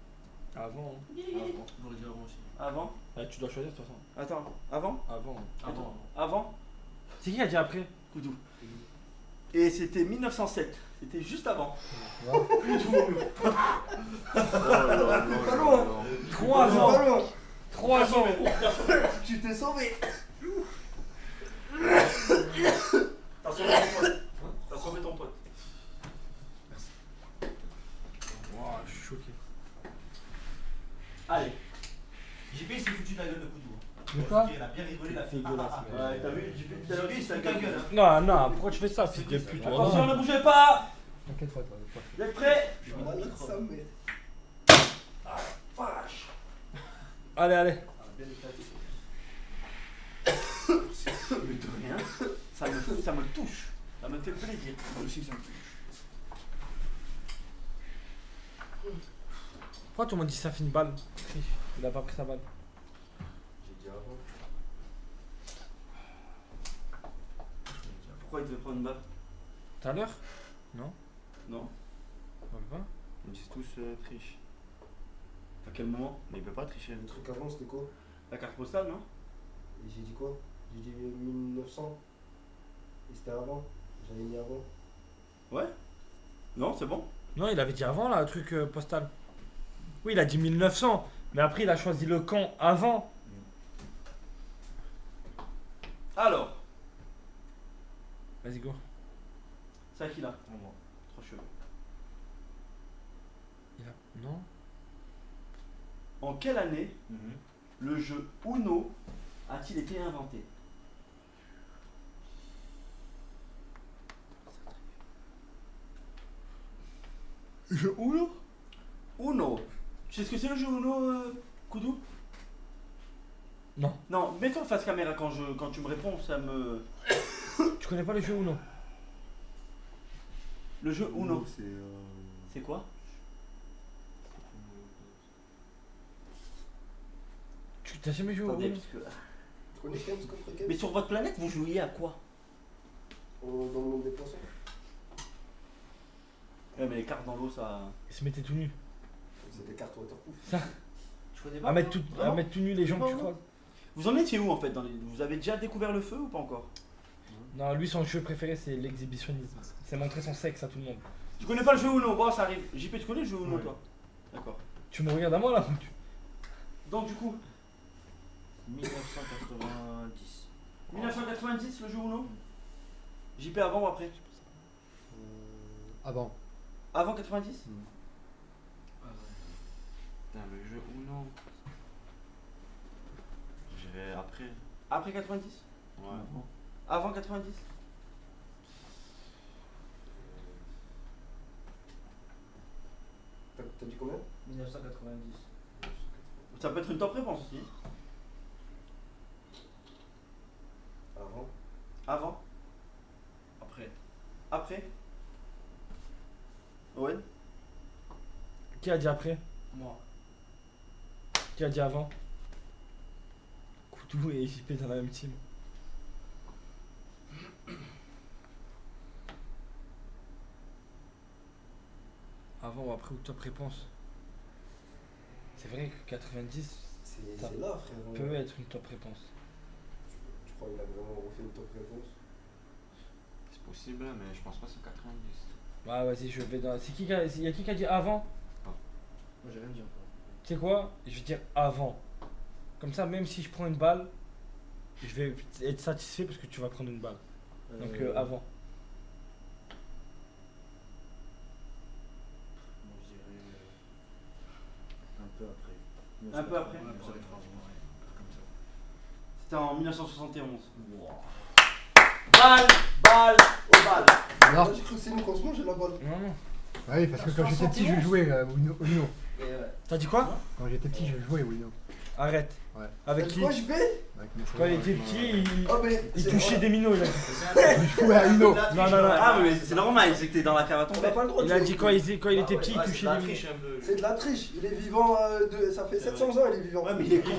Avant. Avant. J'aurais dit avant aussi. Avant? Ah, tu dois choisir de toute façon. Attends, avant? Avant. Avant. Avant? C'est qui a dit après? Koudou. Et c'était 1907. C'était juste avant. Tu vois? T'es pas loin. 3 T'es ans. pas loin. 3 ans. Tu t'es sauvé. T'as sauvé ton pote. T'as sauvé ton pote. Wow, je suis choqué. Allez. JP il s'est foutu de la gueule de Koudou. De quoi? Il a bien rigolé, il a fait Dégueulasse, mais- Ouais, t'as vu, JP tout à l'heure, il s'est ta gueule. Hein. Non, non, pourquoi tu fais ça, fils de pute? Attention, ne bougez pas. T'inquiète pas, toi. Vous êtes prêts? Ah, nique sa mère. Vache. Allez, allez. Bien éclaté. Mais de rien. Ça me touche. Ça me fait plaisir. Moi aussi, ça me touche. Pourquoi tout le monde dit ça fait une balle? Il a pas pris sa balle. J'ai dit avant. Pourquoi il devait prendre une balle? Tout à l'heure? Non? Non. On le voit? Ils disent tous triche. À quel moment? Mais il peut pas tricher. Le truc avant, c'était quoi? La carte postale, non? Et j'ai dit quoi? J'ai dit 1900. Et c'était avant. J'avais mis avant. Ouais. Non, c'est bon. Non, il avait dit avant là, le truc postal. Oui, il a dit 1900, mais après il a choisi le camp avant. Alors, Vas-y, go. c'est à qui là? Moi. 3 cheveux. Il a... Non? En quelle année le jeu Uno a-t-il été inventé? Jeu Uno? Uno. Tu sais ce que c'est le jeu Uno, Koudou? Non. Non, mets-toi face caméra quand tu me réponds, ça me... Tu connais pas le jeu Uno? Le jeu Uno, C'est. c'est quoi? Tu t'as jamais joué au Attendez, Uno? parce que... Tu connais Kems contre Kems? Mais sur votre planète, vous jouiez à quoi? Dans le monde des poissons. Ouais, mais les cartes dans l'eau, ça... Il se mettait tout nu. C'est des cartes waterproof. Tu connais pas? À mettre tout, Vraiment nu les gens que tu Non, non. croises. Vous en étiez où en fait dans les... Vous avez déjà découvert le feu ou pas encore? Non, lui son jeu préféré c'est l'exhibitionnisme. C'est montrer son sexe à tout le monde. Tu connais pas le jeu Uno? Bon, ça arrive. JP, tu connais le jeu Uno, Ouais. toi? D'accord. Tu me regardes à moi là? Donc du coup, 1990. 1990, le jeu Uno? JP avant ou après? Avant. Avant 90? Putain, le jeu Uno. J'irai après. Après 90? Ouais. Avant 90? T'as dit combien? 1990. Ça peut être une top réponse aussi. Avant. Avant? Après. Après? Owen? Qui a dit après? Moi. Qui a dit avant? Koudou et JP dans la même team. Avant ou après ou top réponse? C'est vrai que 90 C'est Ça là, frère. peut être une top réponse. Tu crois qu'il a vraiment refait une top réponse? C'est possible, mais je pense pas que c'est 90. Bah vas-y, je vais dans. C'est qui qui a... y a qui a dit avant? Moi j'ai rien dit encore. Tu sais quoi? Je vais dire avant. Comme ça, même si je prends une balle, je vais être satisfait parce que tu vas prendre une balle. Donc avant. Moi je dirais un peu après. Un peu après. C'était en 1971. Balle, balle, au balle. Alors J'ai cru que c'est nous qu'on se mange la balle. Non, non. Oui, parce que quand j'étais petit, je jouais au Uno. T'as dit quoi? Quand j'étais petit, je jouais au Uno. Arrête. Ouais. Avec qui? Quoi, je vais Avec mes Quand il frères. était petit, Oh, mais. il c'est- touchait des minots. Il a dit, Je jouais à Uno. non, non, non. Ah, mais c'est normal, c'est que t'es dans la cave à On n'a tomber. pas le droit de Il a jouer. dit quand il était petit, il touchait des minots. C'est de la triche. Il est vivant. Ça fait 700 ans, il est vivant. Ouais, mais il est con.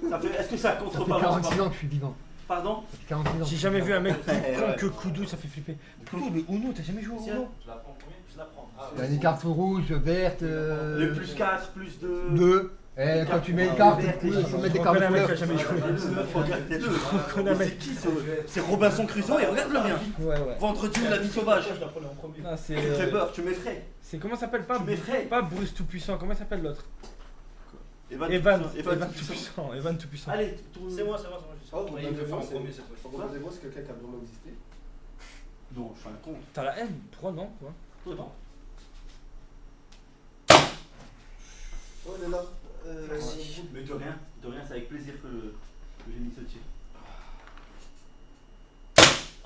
Ça fait... Est-ce que ça Ça fait contrebalance 46 pas? ans que je suis vivant. Pardon? Ça fait 46 ans. J'ai jamais vu un mec plus con Ouais. que Koudou, ça fait flipper. Koudou, le Uno, t'as jamais joué au Uno? Je la prends combien? Je la prends. Il y a des cartes rouges, vertes. Les plus 4, plus 2. 2. Et quand tu mets une carte, il faut mettre des On cartes connaît un mec qui a couleurs. jamais joué. Regardez-le. connaît un Mais mec. c'est qui c'est Robinson Crusoe et regarde le bien. Ouais, ouais. Vendredi ou la vie sauvage. Non, c'est. Tu me fais peur, tu m'effraies. C'est comment ça s'appelle? Pas, Tu m'effraies. pas Bruce Tout-Puissant, comment s'appelle l'autre? Evan Evan Tout-Puissant. Tout-Puissant. Evan Tout-Puissant. Allez, C'est moi, c'est moi, c'est moi. Oh, ton Il veut faire en c'est- premier cette fois. Ton regardez moi, c'est quelqu'un qui a vraiment existé. Non, je suis un con. T'as la haine? Pourquoi non? Quoi? Attends. Oh, il est là. Mais de rien, c'est avec plaisir que j'ai mis ce tir.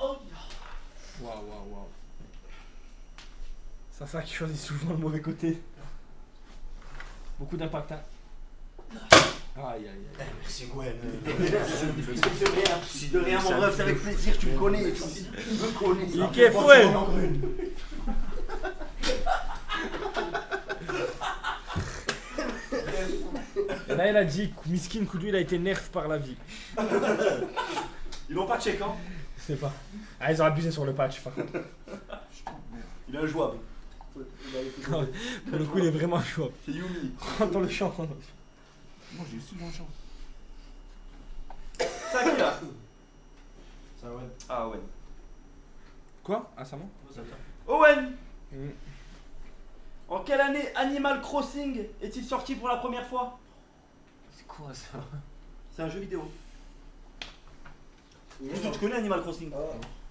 Oh. Waouh, waouh, waouh. C'est ça qui choisit souvent le mauvais côté. Beaucoup d'impact, hein. Aïe, aïe, aïe. Merci Gwen. De rien, mon rêve, c'est avec plaisir, tu me connais. Tu me connais. Il est fouet. Et là, il a dit, Miskin Koudou, il a été nerf par la vie. Ils l'ont pas check, hein. Je sais pas. Ah, ils ont abusé sur le patch, par contre. Il est injouable. Il a été. Pour le coup, il est vraiment jouable. C'est Yumi. Rentre dans le champ. Moi j'ai souvent le champ. Ça qui là? Ça ouais. Ah ouais. Quoi? Ah, ça va? Owen, Mm. en quelle année Animal Crossing est-il sorti pour la première fois? C'est quoi ça? C'est un jeu vidéo. Hier, Tu connais Animal Crossing? ah,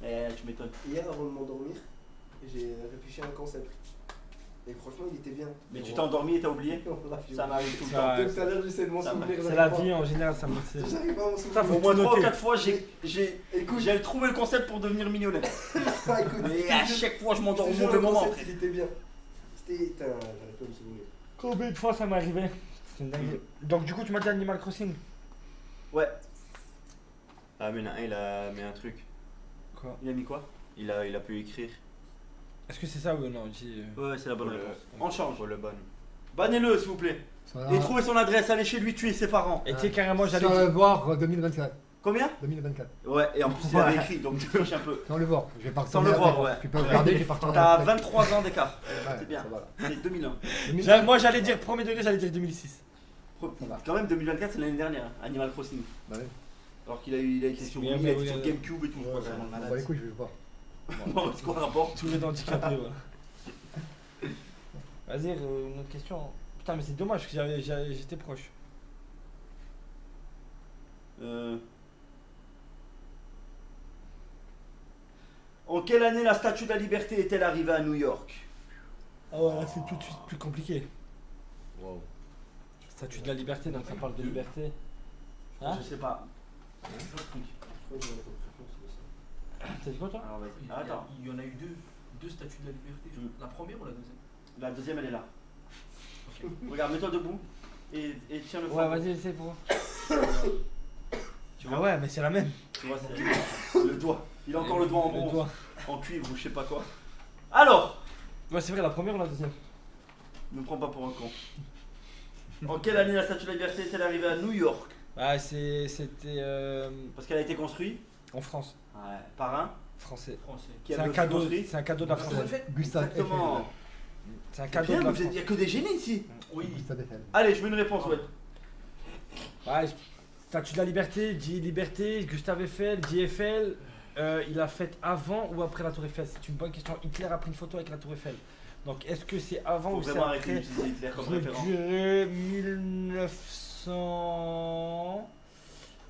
Eh, tu m'étonnes. hier, avant de m'endormir, j'ai réfléchi à un concept. Et franchement, il était bien. Mais tu t'es endormi et t'as oublié? Ça m'arrive tout le temps. Ça- Depuis tout à l'heure, j'essaie de m'en Ça souvenir. C'est la vie en général, ça me. c'est- J'arrive pas à m'en Ça, souvenir. faut Au moins tout 3 ou noter. 4 fois, j'ai trouvé le concept pour devenir millionnaire. Ah, écoute, Mais à chaque fois, je m'endors au je te jure, mauvais le moment. concept, il était bien. C'était. Putain, j'arrive pas à me souvenir. Combien de fois ça m'est arrivé? C'est une dinguerie. Donc, du coup, tu m'as dit Animal Crossing? Ouais. Ah mais il a mis un truc. Quoi? Il a mis quoi? Il a pu écrire Est-ce que c'est ça ou non? Ouais, c'est la bonne pour réponse. On change. pour le bon. Bannez-le, s'il vous plaît. Et trouvez son adresse, allez chez lui tuer ses parents. Et tu sais, carrément, j'allais Sans dire. le voir 2024. Combien? 2024. Ouais, et en plus, il avait écrit, donc tu triches un peu. Sans le voir. Je vais pas Sans le retourner voir, après. ouais. Tu peux regarder, j'ai pas retourné T'as après. 23 ans d'écart. Ouais, c'est bien. ça va, là. C'est 2001. Moi, j'allais dire premier degré, j'allais dire 2006. Quand même, 2024, c'est l'année dernière, Animal Crossing. Bah ouais. Alors qu'il a été sur Mais Wii, il mais a été oui, sur oui. Gamecube et tout. je crois, Ouais, vraiment on malade. bat les couilles, je vais voir. Bon, c'est quoi le rapport? Tous les handicapés, voilà. Vas-y, une autre question. Putain, mais c'est dommage parce que j'étais proche. En quelle année la Statue de la Liberté est-elle arrivée à New York? Ah ouais, là, c'est tout de suite plus compliqué. Wow. Statue de la liberté, donc ça parle de liberté. Hein? Je sais pas. Je crois que j'aurais pas de réponse de ça. T'as dit quoi toi? Alors, vas-y. Attends. Il y en a eu deux statues de la liberté. La première ou la deuxième? La deuxième, elle est là. Regarde, mets-toi debout et tiens le Ouais, fond. vas-y, essaye pour voir. Tu Ah vois, ouais, mais c'est la même. tu vois c'est le doigt. Il a encore le doigt en Le bronze, doigt. en cuivre ou je sais pas quoi. Alors, Ouais, c'est vrai, la première ou la deuxième? ne me prends pas pour un con. En quelle année la Statue de la Liberté est-elle arrivée à New York? Ah, c'était Parce qu'elle a été construite en France. par un Français. Français. qui C'est a un aussi cadeau, construit. c'est un cadeau de la France. Gustave Exactement. Eiffel. C'est un Bien, cadeau de la il France. n'y a que des génies ici. Oui. Gustave Eiffel. Allez, je veux une réponse, ouais. Ouais, Statue de la liberté, dit liberté, Gustave Eiffel, dit Eiffel. il a fait avant ou après la Tour Eiffel? C'est une bonne question. Hitler a pris une photo avec la Tour Eiffel. Donc est-ce que c'est avant Faut ou c'est vraiment arrêter après? d'utiliser Hitler comme Je référence. dirais 1900.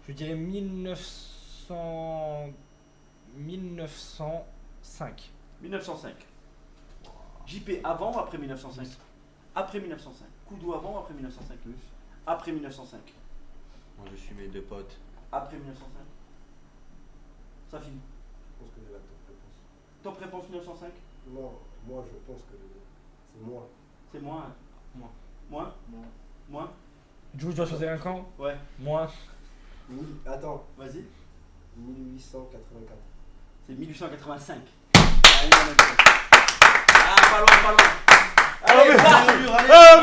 Je dirais 1900. 1905. 1905. JP avant ou après 1905? Après 1905. Koudou avant ou après 1905? Après 1905. Moi je suis mes deux potes. Après 1905. Ça finit. Je pense que j'ai la réponse. Top réponse 1905? Non, moi je pense que c'est moi. C'est moi. Moi. Moi? Moi? Du coup, je dois choisir un camp? Ouais. Moi. Attends, Vas-y. 1884. C'est 1885. Allez, on est bon. Ah, pas loin, pas loin. Allez, balle, balle,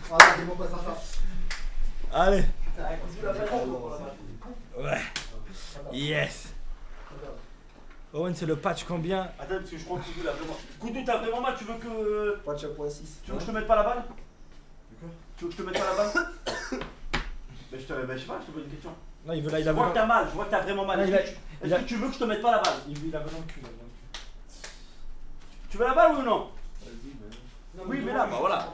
Voilà, c'est bon, passe à ça. Allez. balle. Ouais. Yes. Owen, c'est le patch combien? Attends, parce que je crois que Koudou là vraiment. Koudou, t'as vraiment mal, tu veux que. Patch à point 6. Tu veux que je te mette pas la balle? Tu veux que je te mette pas la balle? Ben je sais pas, je te pose une question. Là, il veut là, Je il a vois que besoin. t'as mal, je vois que t'as vraiment mal. Là, Est-ce il a- que il a- tu veux que je te mette pas la balle? Il a besoin de cul. Tu veux la balle ou non? Vas-y, Oui, mais là, bah voilà.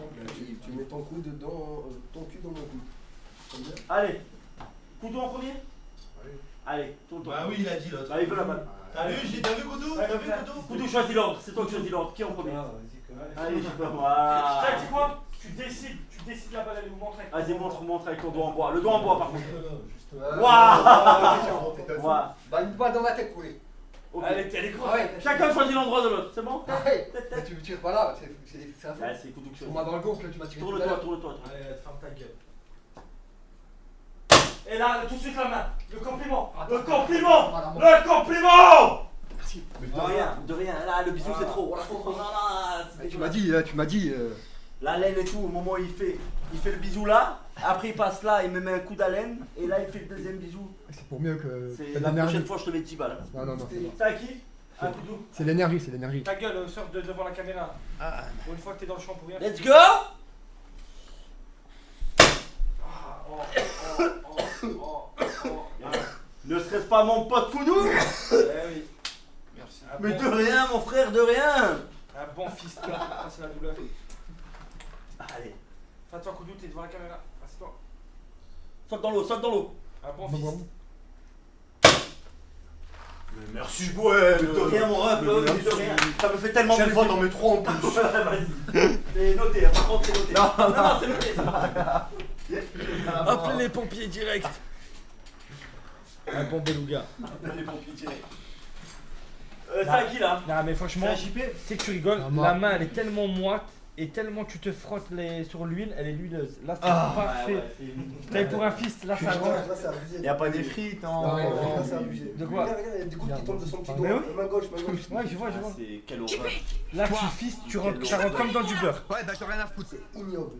tu mets ton cul dedans, ton cul dans mon cou. Combien? Allez. Koudou en premier? Allez. Allez, tourne-toi. Bah oui, il a dit l'autre. Bah, il veut la balle. T'as vu, j'ai vu Koudou? T'as vu Koudou? Koudou, choisis l'ordre, c'est toi qui choisis l'ordre. Qui en premier? Allez, je peux. Tu Voilà. sais quoi? Tu décides la balle, elle nous montre. Vas-y, montre avec ton doigt en bois. Le doigt en bois par contre. Waouh. Waouh. Bah, une balle dans la tête, oui. Ok. Elle est grosse. Ah ouais. Chacun choisit l'endroit de l'autre, c'est bon? Ouais. Mais tu me tires pas là, c'est un fou. Ouais, c'est Koudou qui Sur choisit. moi dans le gonfle, tu m'as tiré. tout à Tourne-toi, l'heure. tourne-toi. Allez, ferme ta gueule. Et là, tout de suite la main. Le compliment. Le compliment. Voilà, bon. Le compliment. De rien, là le bisou c'est trop. Mais tu m'as dit. La laine et tout, au moment où il fait le bisou là, après il passe là, il me met un coup d'haleine, et là il fait le deuxième bisou. C'est pour mieux que. C'est de la l'énergie. prochaine fois je te mets 10 balles. Non, c'est bon. C'est à qui? À Koudou. C'est l'énergie, c'est l'énergie. Ta gueule, sors de devant la caméra. Pour une fois que t'es dans le champ pour rien. Let's go! Ne serait-ce pas mon pote Koudou? Eh oui. Merci. Mais de rien mon frère, de rien! Un bon fils, c'est la douleur. Allez, Fais-toi Koudou, t'es devant la caméra. Assieds-toi. saute dans l'eau, saute dans l'eau. Un bon Bon, fils. bon. Mais merci, ouais. De rien mon ref, de rien. Ça me fait tellement Chaque fois plaisir. dans mes 3 en plus. Vas-y. C'est noté, par contre c'est noté. Non, c'est noté. Appelez les pompiers direct. Un bon beluga. Les pompiers direct. C'est à qui là? Non mais franchement, C'est un JP. tu sais que tu rigoles, Ah, moi. la main elle est tellement moite et tellement tu te frottes sur l'huile, elle est huileuse. Là c'est parfait. T'as eu pour un fist, là ça rentre. Là, c'est abusé. Y'a pas des frites Non, en. mais- Là, c'est abusé. De quoi? Regarde, il y a des gouttes qui tombent de son petit Mais doigt. oui. Main gauche, main gauche. Ouais, je vois. C'est quelle horreur. Là tu fistes, tu rentres, ça rentre comme dans du beurre. Ouais, bah j'en ai rien à foutre. C'est ignoble.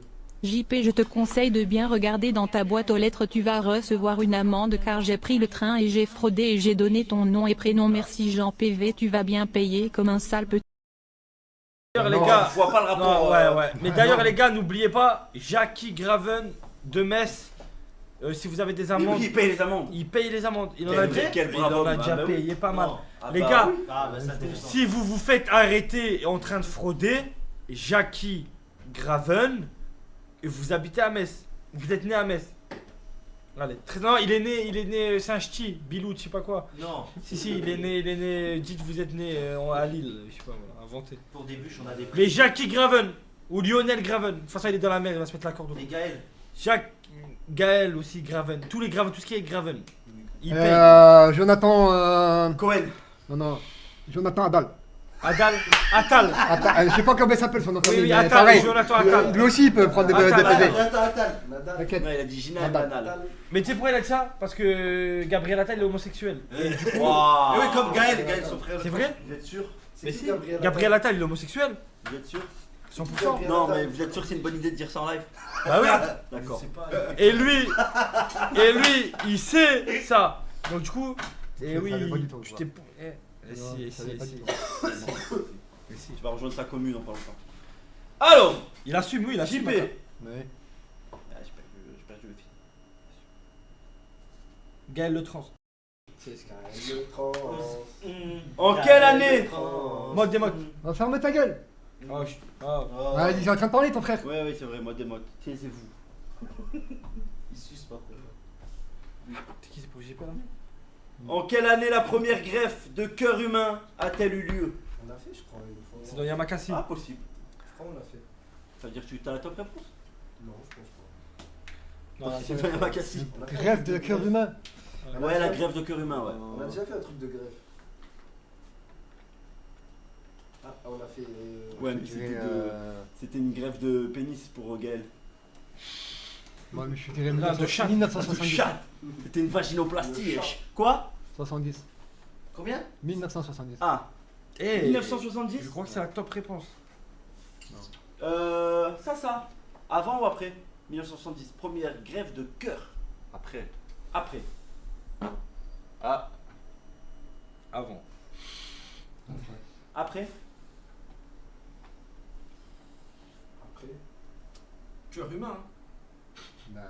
JP, je te conseille de bien regarder dans ta boîte aux lettres, tu vas recevoir une amende car j'ai pris le train et j'ai fraudé et j'ai donné ton nom et prénom, merci Jean PV, tu vas bien payer comme un sale petit. D'ailleurs les Non, gars, Je vois pas le rapport. non, ouais. Mais d'ailleurs les gars, n'oubliez pas, Jackie Graven de Metz, si vous avez des Mais amendes, oui, il paye les amendes. il paye les amendes. Il en Quel a vrai, déjà, quel il bravo en a homme. déjà Ah bah oui. payé pas mal. Ah Les bah gars, oui. Ah, bah c'est intéressant. si vous vous faites arrêter en train de frauder, Jackie Graven, et vous habitez à Metz, vous êtes né à Metz. Allez, non, il est né, c'est un ch'ti, Bilou, je sais pas quoi. Non, Si, il est né, dites vous êtes né à Lille, je sais pas, voilà, inventé. pour des bûches, on a des Mais Jackie Graven, ou Lionel Graven, de toute façon il est dans la mer, il va se mettre la corde au cou. Les Gaël. Gaël aussi, Graven, tous les Graven, tout ce qui est Graven. Il paye. Jonathan. Cohen. Non, Jonathan Adal. Atal. Je sais pas comment il s'appelle son nom de Oui, famille, oui, mais Attal, pareil. Jonathan Attal. Lui aussi il peut prendre des Attal, PV. Nadal. T'inquiète. Non, il a dit Gina Nadal. Banal. Mais tu sais pourquoi il a dit ça? Parce que Gabriel Attal il est homosexuel. Eh oui, comme Gaël, son frère. C'est vrai? Vous êtes sûr? C'est Mais qui si, Gabriel Gabriel Attal il est homosexuel. Vous êtes sûr? 100%. Non, mais vous êtes sûr que c'est une bonne idée de dire ça en live? Bah oui. D'accord. Et lui, il sait ça. Donc du coup, et Je oui, savais pas du tout, tu quoi. t'es. Je savais pas du tout. Tu vas rejoindre sa commune en parlant de ça. Alors, Il assume, oui, il assume. JP. Attends. Ouais. Ah, j'ai perdu le fil. Gaël Le Trans. Le trans. En quelle année? Mode des modes. On va fermer ta gueule. Oh, oh. Ouais, il est en train de parler ton frère. Ouais, oui, c'est vrai, mode des modes. Taisez-vous. Il suce pas. T'es qui, c'est pour que j'ai pas la main? En quelle année la première greffe de cœur humain a-t-elle eu lieu? On l'a fait, je crois, une fois. C'est dans Yamakasi. Ah, possible. Je crois qu'on l'a fait. Ça veut dire que tu as la top réponse? Non, je pense pas. Non, C'est pas Yamakasi. On l'a fait. Rêve de cœur humain. Ouais, la greffe de cœur humain, ouais. On a déjà fait un truc de greffe. Ah, on a fait. Ouais, mais Je dirais, c'était une greffe de pénis pour Gaël. Moi, mais je dirais Là, de chat. 1970. Chat. C'était une vaginoplastie. Quoi? 70. Combien? 1970. Ah, Eh, 1970? je crois que c'est la top réponse. Ça. Avant ou après 1970, première greffe de cœur. Après. Après. Ah. Avant. Après. Après. Cœur humain, hein. Bah,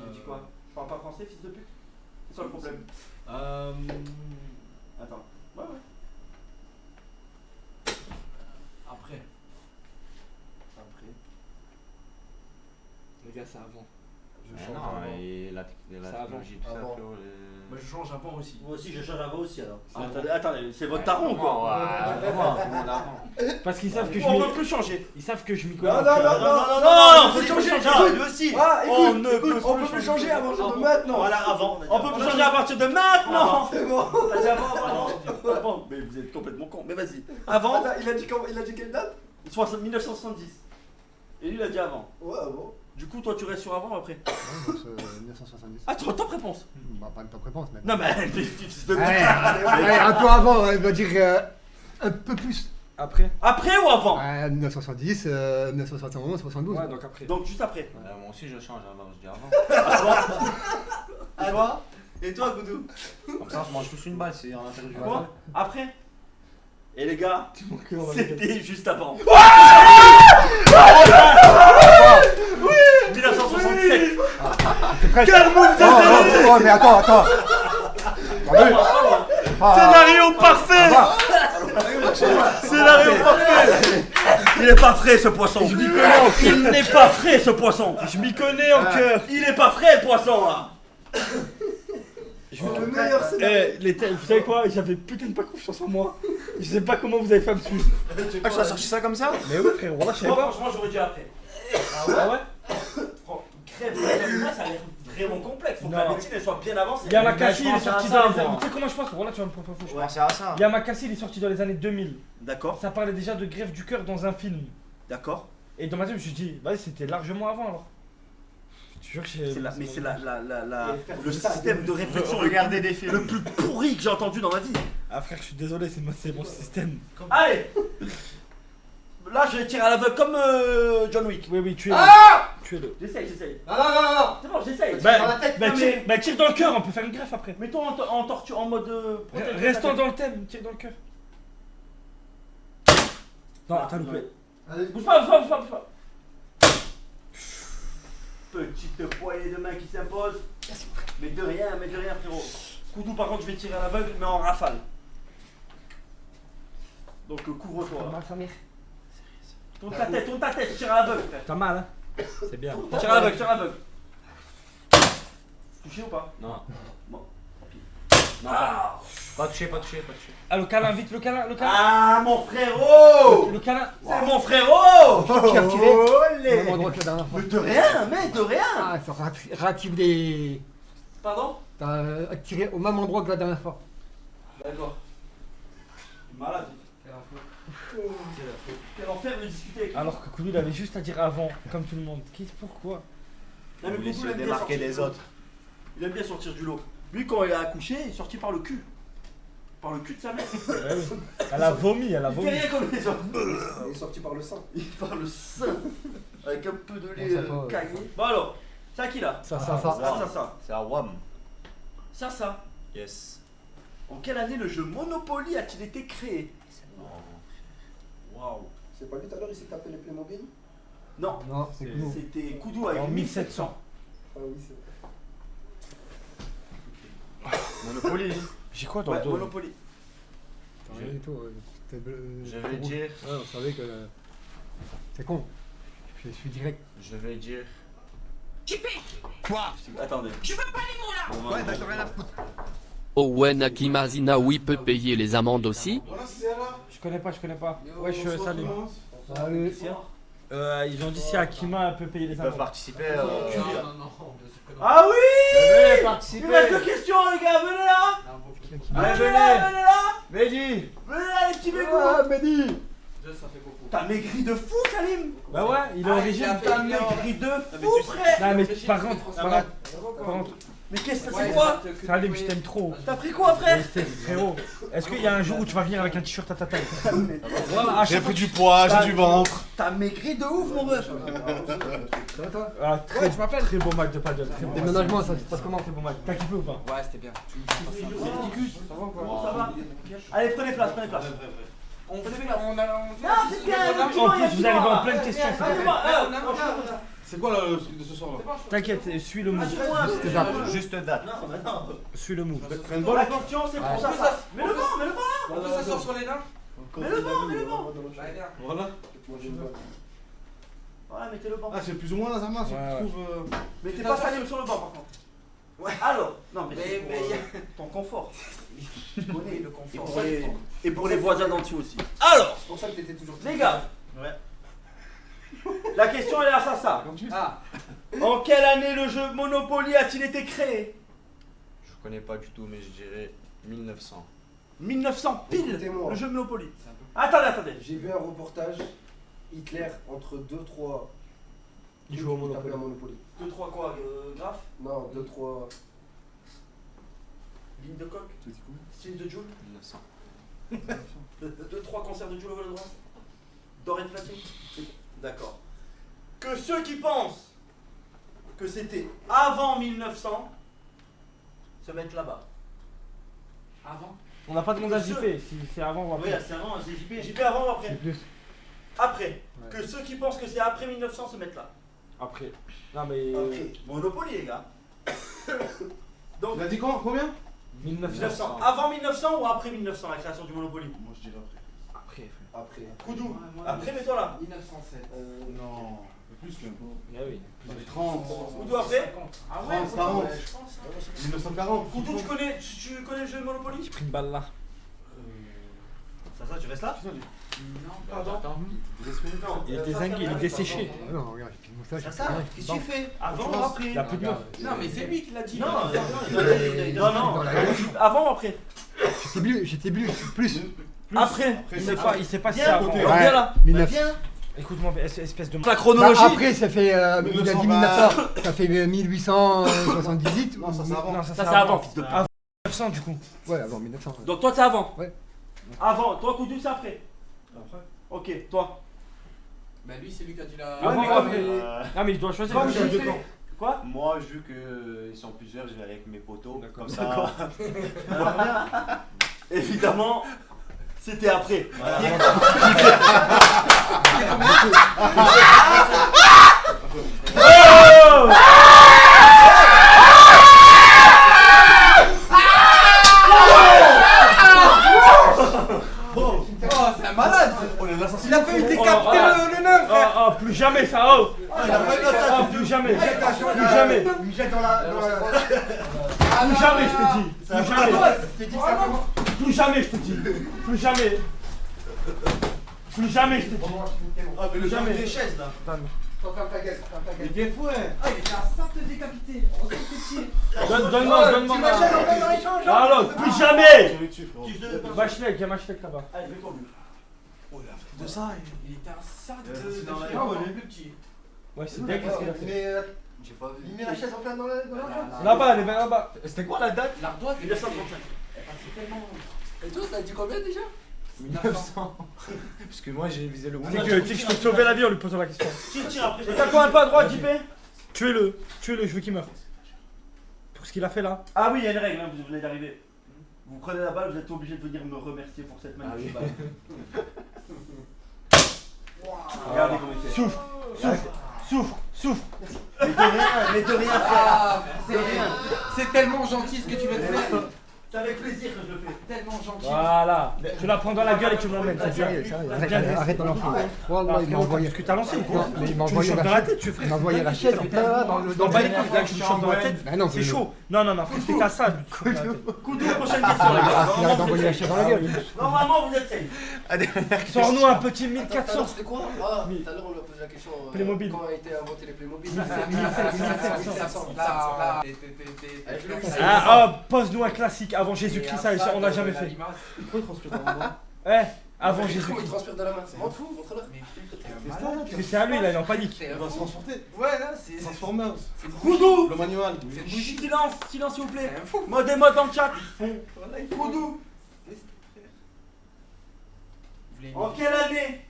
J'ai dit quoi? Je parle pas français, fils de pute? C'est ça le problème. Attends. Ouais. Après. Après. Les gars, c'est avant. Je Ah change. non, avant. et la Ça avant. technologie, tout ça, Avant. frérot, Moi, je change avant aussi. Moi aussi, je change avant aussi alors. Ah, Attendez, c'est votre taron quoi? Ouais, avant, tout le monde avant. Parce qu'ils savent que je On m'y... ne peut changer. Ils savent que je m'y connais. Non, en non, cœur. non, on peut changer. Lui aussi. Ah, On écoute, ne peut écoute, plus on peut changer. plus changer à partir de maintenant. Voilà, avant. On peut plus changer à partir de maintenant. C'est bon. Vas-y, avant. Mais vous êtes complètement con. Mais vas-y. Avant, Attends, il a dit quelle date? 1970. Et lui il a dit avant. Ouais, avant. Du coup, toi tu restes sur avant ou après? ouais, donc, 1970. Attends, top réponse. Bah, pas une top réponse, mais. Non, mais fils de Allez, un peu avant, il va dire un peu plus. Après. Après ou avant? 1970, 1971, 72. Ouais, donc après. Donc juste après. Moi aussi, je change avant, je dis avant. Et toi? Et toi, Goudou? Comme ça, on se mange tous une balle, c'est en interview. Quoi? Après? Et les gars, c'était juste avant. 1967. Quel move de oh, mais attends. Scénario parfait. Scénario parfait. Il est pas frais ce poisson. Il n'est pas frais ce poisson. Je m'y connais en cœur. Il est pas frais le poisson là. Le meilleur scénario. Vous savez quoi? J'avais putain de pas confiance en moi. Je sais pas comment vous avez fait à me suivre. Ah, tu as sorti ça comme ça? Mais oui, frère, voilà, je savais Moi pas. franchement j'aurais dit après. Ah ouais? Crève de ça a l'air vraiment complexe. Faut que la Non. médecine elle soit bien avancée. Yamakasi, il est sorti dans les années. moi. Tu sais comment je pense? Voilà, tu vas me prendre fou. Je pensais à ça. Yamakasi, il est sorti dans les années 2000. D'accord, Ça parlait déjà de greffe du cœur dans un film. d'accord. Et dans ma tête, je me suis dit, vas-y, c'était largement avant alors. Je te jure que j'ai. Mais c'est le ça, système de réflexion Regardez des films. le plus pourri que j'ai entendu dans ma vie. Ah, frère, je suis désolé, c'est mon système. Allez. Là je vais tirer à l'aveugle comme John Wick. Oui, tuez-le. Tuez-le. J'essaye. Non. C'est bon, j'essaye. Dans la tête, non, mais- Tire dans le cœur, on peut faire une greffe après. Mets-toi en torture, en mode. Restons dans le thème, tire dans le cœur. Non, t'as loupé. Allez, Bouge pas. Petite poignée de main qui s'impose. Mais de rien, frérot. Koudou, par contre, je vais tirer à l'aveugle, mais en rafale. Donc couvre-toi. Tourne ta tête, tire à l'aveugle, frère. T'as mal, hein? C'est bien. Tire à l'aveugle. Touché ou pas? Non. Bon. Non, pas touché. Ah, le câlin, vite, le câlin. Ah, mon frérot! Le câlin. C'est mon frérot! Qui a tiré au Olé! même endroit que la dernière fois. Mais de rien, mec, de rien! Ah, ça réactive des. Pardon? T'as tiré au même endroit que la dernière fois. D'accord. Malade. Quel enfer de discuter avec lui. Alors que Koudou, il avait juste à dire avant, comme tout le monde. Pourquoi? Non, mais Vous voulez Koudou, se il aime bien démarquer sortir des du lot. autres. Il aime bien sortir du lot. Lui, quand il a accouché, il est sorti par le cul. Par le cul de sa mère. Ouais, oui. Elle a vomi, Il fait rien comme les autres. Il est sorti par le sein. Il par le sein. Avec un peu de lait Bon, ça va, caillé. Bon alors, c'est à qui là? Ça. C'est à WAM. Ça. Yes. En quelle année le jeu Monopoly a-t-il été créé? Waouh. C'est pas lui tout à l'heure, il s'est tapé les Playmobil? Non, Non, c'est cool. c'était Koudou avec En 1700. 1700. Ah oui, c'est. Monopoly. J'ai quoi dans le Ouais, dos? Monopoly. Rien du tout. Je vais dire. Ouais, on savait que. C'est con. Je suis direct. Je vais dire. JP, Attendez. je veux pas les mots là. Ouais, d'accord, rien à foutre. Owen Akimazina oui peut payer les amendes aussi. Voilà, c'est là. Je connais pas. Wesh, salut. Salut. Ils ont dit si Akima peut payer les Ils peuvent amendes. participer. Ah oui! Venez Il participer. reste deux questions, les gars, venez là! Allez, Venez là, venez là! Mehdi. Venez là, les petits bégous! Ah, Mehdi. T'as maigri de fou, Salim! Bah ouais, il est origine. T'as maigri de fou, frère! Non mais par contre, Mais qu'est-ce que c'est quoi? Salim, je t'aime trop. T'as pris quoi, frère? Frérot, est-ce qu'il y a un jour où tu vas venir avec un t-shirt à ta taille? Voilà, à J'ai chaque pris fois. du poids, j'ai du ventre. T'as maigri de ouf, mon ref! Ça va toi? Ah, très beau match de paddle. Très beau Déménagement, ça se passe comment? Très beau match. T'as kiffé ou pas? Ouais, c'était bien. Ça va? Allez, prenez place, prenez place. On fait on a. Non, c'est bien, En plus, vous arrivez en pleine question. c'est pas grave. C'est quoi le truc de ce soir là? T'inquiète, suis le move. Juste date. Suis le move. Bon, la question, c'est pour ça. Mais le banc, mais le banc! On peut s'asseoir sur les nains. Mais le banc, mais le banc! Voilà. Voilà, mettez le banc. Ah, c'est plus ou moins la Zama, si Ouais, tu trouves. Mettez pas Salim sur le banc, par contre. Ouais. Alors, non, mais Mais- c'est mais pour, y a- ton confort. Je connais le confort. Et pour les voisins d'Antilles aussi. Alors, C'est pour ça que t'étais toujours. les gars. Ouais. La question elle est à ça. Ah, En quelle année le jeu Monopoly a-t-il été créé? Je connais pas du tout, mais je dirais 1900. 1900 pile. Écoutez-moi. Le jeu Monopoly. Attendez. J'ai vu un reportage Hitler entre 2-3. Il joue au Monopoly. Monopoly. 2-3 quoi, graphe? Non, 2-3. Ligne de coq? Style de Joule? 1900. 2-3 concerts de Joule au Vélodrome? Doré de platine? D'accord. Que ceux qui pensent que c'était avant 1900 se mettent là-bas. avant. On n'a pas demandé à JP si c'est avant ou Oui, après. c'est avant, c'est JP. JP avant ou après? C'est plus. Après. Ouais. Que ceux qui pensent que c'est après 1900 se mettent là. Après. Non mais. Après. Monopoly, les gars. Donc, Il a dit quand? Combien? 1900. Avant 1900 ou après 1900, la création du Monopoly? Moi je dirais après. Après. Après. Koudou. Après, mets-toi là. 1907. Non. Un peu plus même. Ah oui. Dans les 30. Koudou après. Ah 30, 40. je pense. 1940. Koudou, tu connais le jeu Monopoly? J'ai pris une balle là. Ça, tu restes là? Non, Pardon. Il était zingué, il était séché. Ah non, regarde, j'ai une moustache. Ça, qu'est-ce que tu fais? Avant ou après? Il a plus de meuf. non, mais c'est lui qui l'a dit. Non, Dans la gauche. Avant ou après? J'étais plus. Après. Il sait pas si c'est Viens, avant. viens là. 1900. Écoute-moi, espèce de. La Bah, chronologie. après, ça fait. Il a dit 1900. Ça fait 1878. Non, ça c'est avant. Non, ça Ça, c'est c'est avant, avant. fils de pute. Avant 900 du coup. Ouais, avant 1900. ouais. Donc toi c'est avant. Ouais. Avant. Toi Koudou c'est après. Après. Ok, toi. Bah, lui, c'est lui qui a dit la. Avant mais ou après? Euh, Ah mais il doit choisir. Comme il doit j'ai choisir. fait. Quoi? Moi, vu qu'ils sont plusieurs, je vais avec mes potos. Comme ça. D'accord. Évidemment, c'était après. Oh, c'est un malade. On est l'assassin. Il a failli décapiter le neuf, frère. Ah, plus jamais ça, oh! Il a fait ça. Ah, plus jamais! Plus jamais! Il me jette dans la. Plus jamais, je te dis! Plus jamais! J'ai dit simplement. Plus jamais, je te dis! Plus jamais! Plus jamais, je te dis! Ah, mais le Jamais. jamais des chaises là. Ferme ta gueule, ferme ta gueule. Il est fou, hein. Ah, il était un simple décapité. On sait que t'es petit. Donne-moi ma. T'imagines en fait dans l'échange? Alors, plus jamais! Je vais tuer, frérot. Qui se donne. Machelek, il y a Machelek là-bas. Allez, mets-toi lui. Oh, il a fait de ça. Il était un sac c'est de. dans la- Ah, ouais, le petit. Ouais, c'est dingue ce qu'il a fait. J'ai pas vu. Il met la chaise en plein dans la. Là-bas, les là-bas. C'était quoi la date? L'ardoise, il est 1935. c'est tellement. Et toi, t'as dit combien déjà? 1900. Parce que moi, j'ai visé le Tu sais que je peux sauver la vie en lui posant la question. Tire après. Et t'as quoi un peu à droite, JP? Tuez-le, je veux qu'il meure. Pour ce qu'il a fait là. Ah oui, il y a une règle, hein, vous venez d'arriver. Vous prenez la balle, vous êtes obligé de venir me remercier pour cette magnifique balle. Regardez comment il fait. Souffre. Mais de rien, frère. Ah, c'est rien. C'est tellement gentil ce que tu viens de faire. C'est avec plaisir que je le fais. Tellement gentil. Voilà. Tu la prends dans la gueule et tu me l'emmènes. C'est bien. Arrête d'en lancer. Wallah, il m'a envoyé. Ce que t'as lancé ou quoi? Non, mais il m'a Tu me envoyé chopes la dans la chaise. tête, tu fais. Il m'a envoyé la chaise en plein là, dans le. Dans les couilles, là, tu me chopes dans la tête. Bah non, C'est mais- chaud. Non, non, non, faut que t'as ça. Couteau, prochaine question, les gars. Arrête d'envoyer la chaise dans la gueule. Normalement, vous êtes safe. Sors-nous un petit Attends, 1400. c'était quoi? Ah, tout à l'heure on lui a posé la question. Playmobil. Quand a été inventé les Playmobil? 1700. Là, Ah, oh, pose-nous un classique avant Jésus-Christ, ça, on l'a jamais fait. Pourquoi il transpire dans la main? Eh, avant Comment il Jésus-Christ. transpire dans la main? C'est moi de fou, montre-leur. Mais c'est à lui, là, il est en panique. Il va se transporter. Ouais, là, c'est. Transformers. Koudou. Le manual. Silence, silence s'il vous plaît. Mode et mode dans le chat. Koudou. En quelle année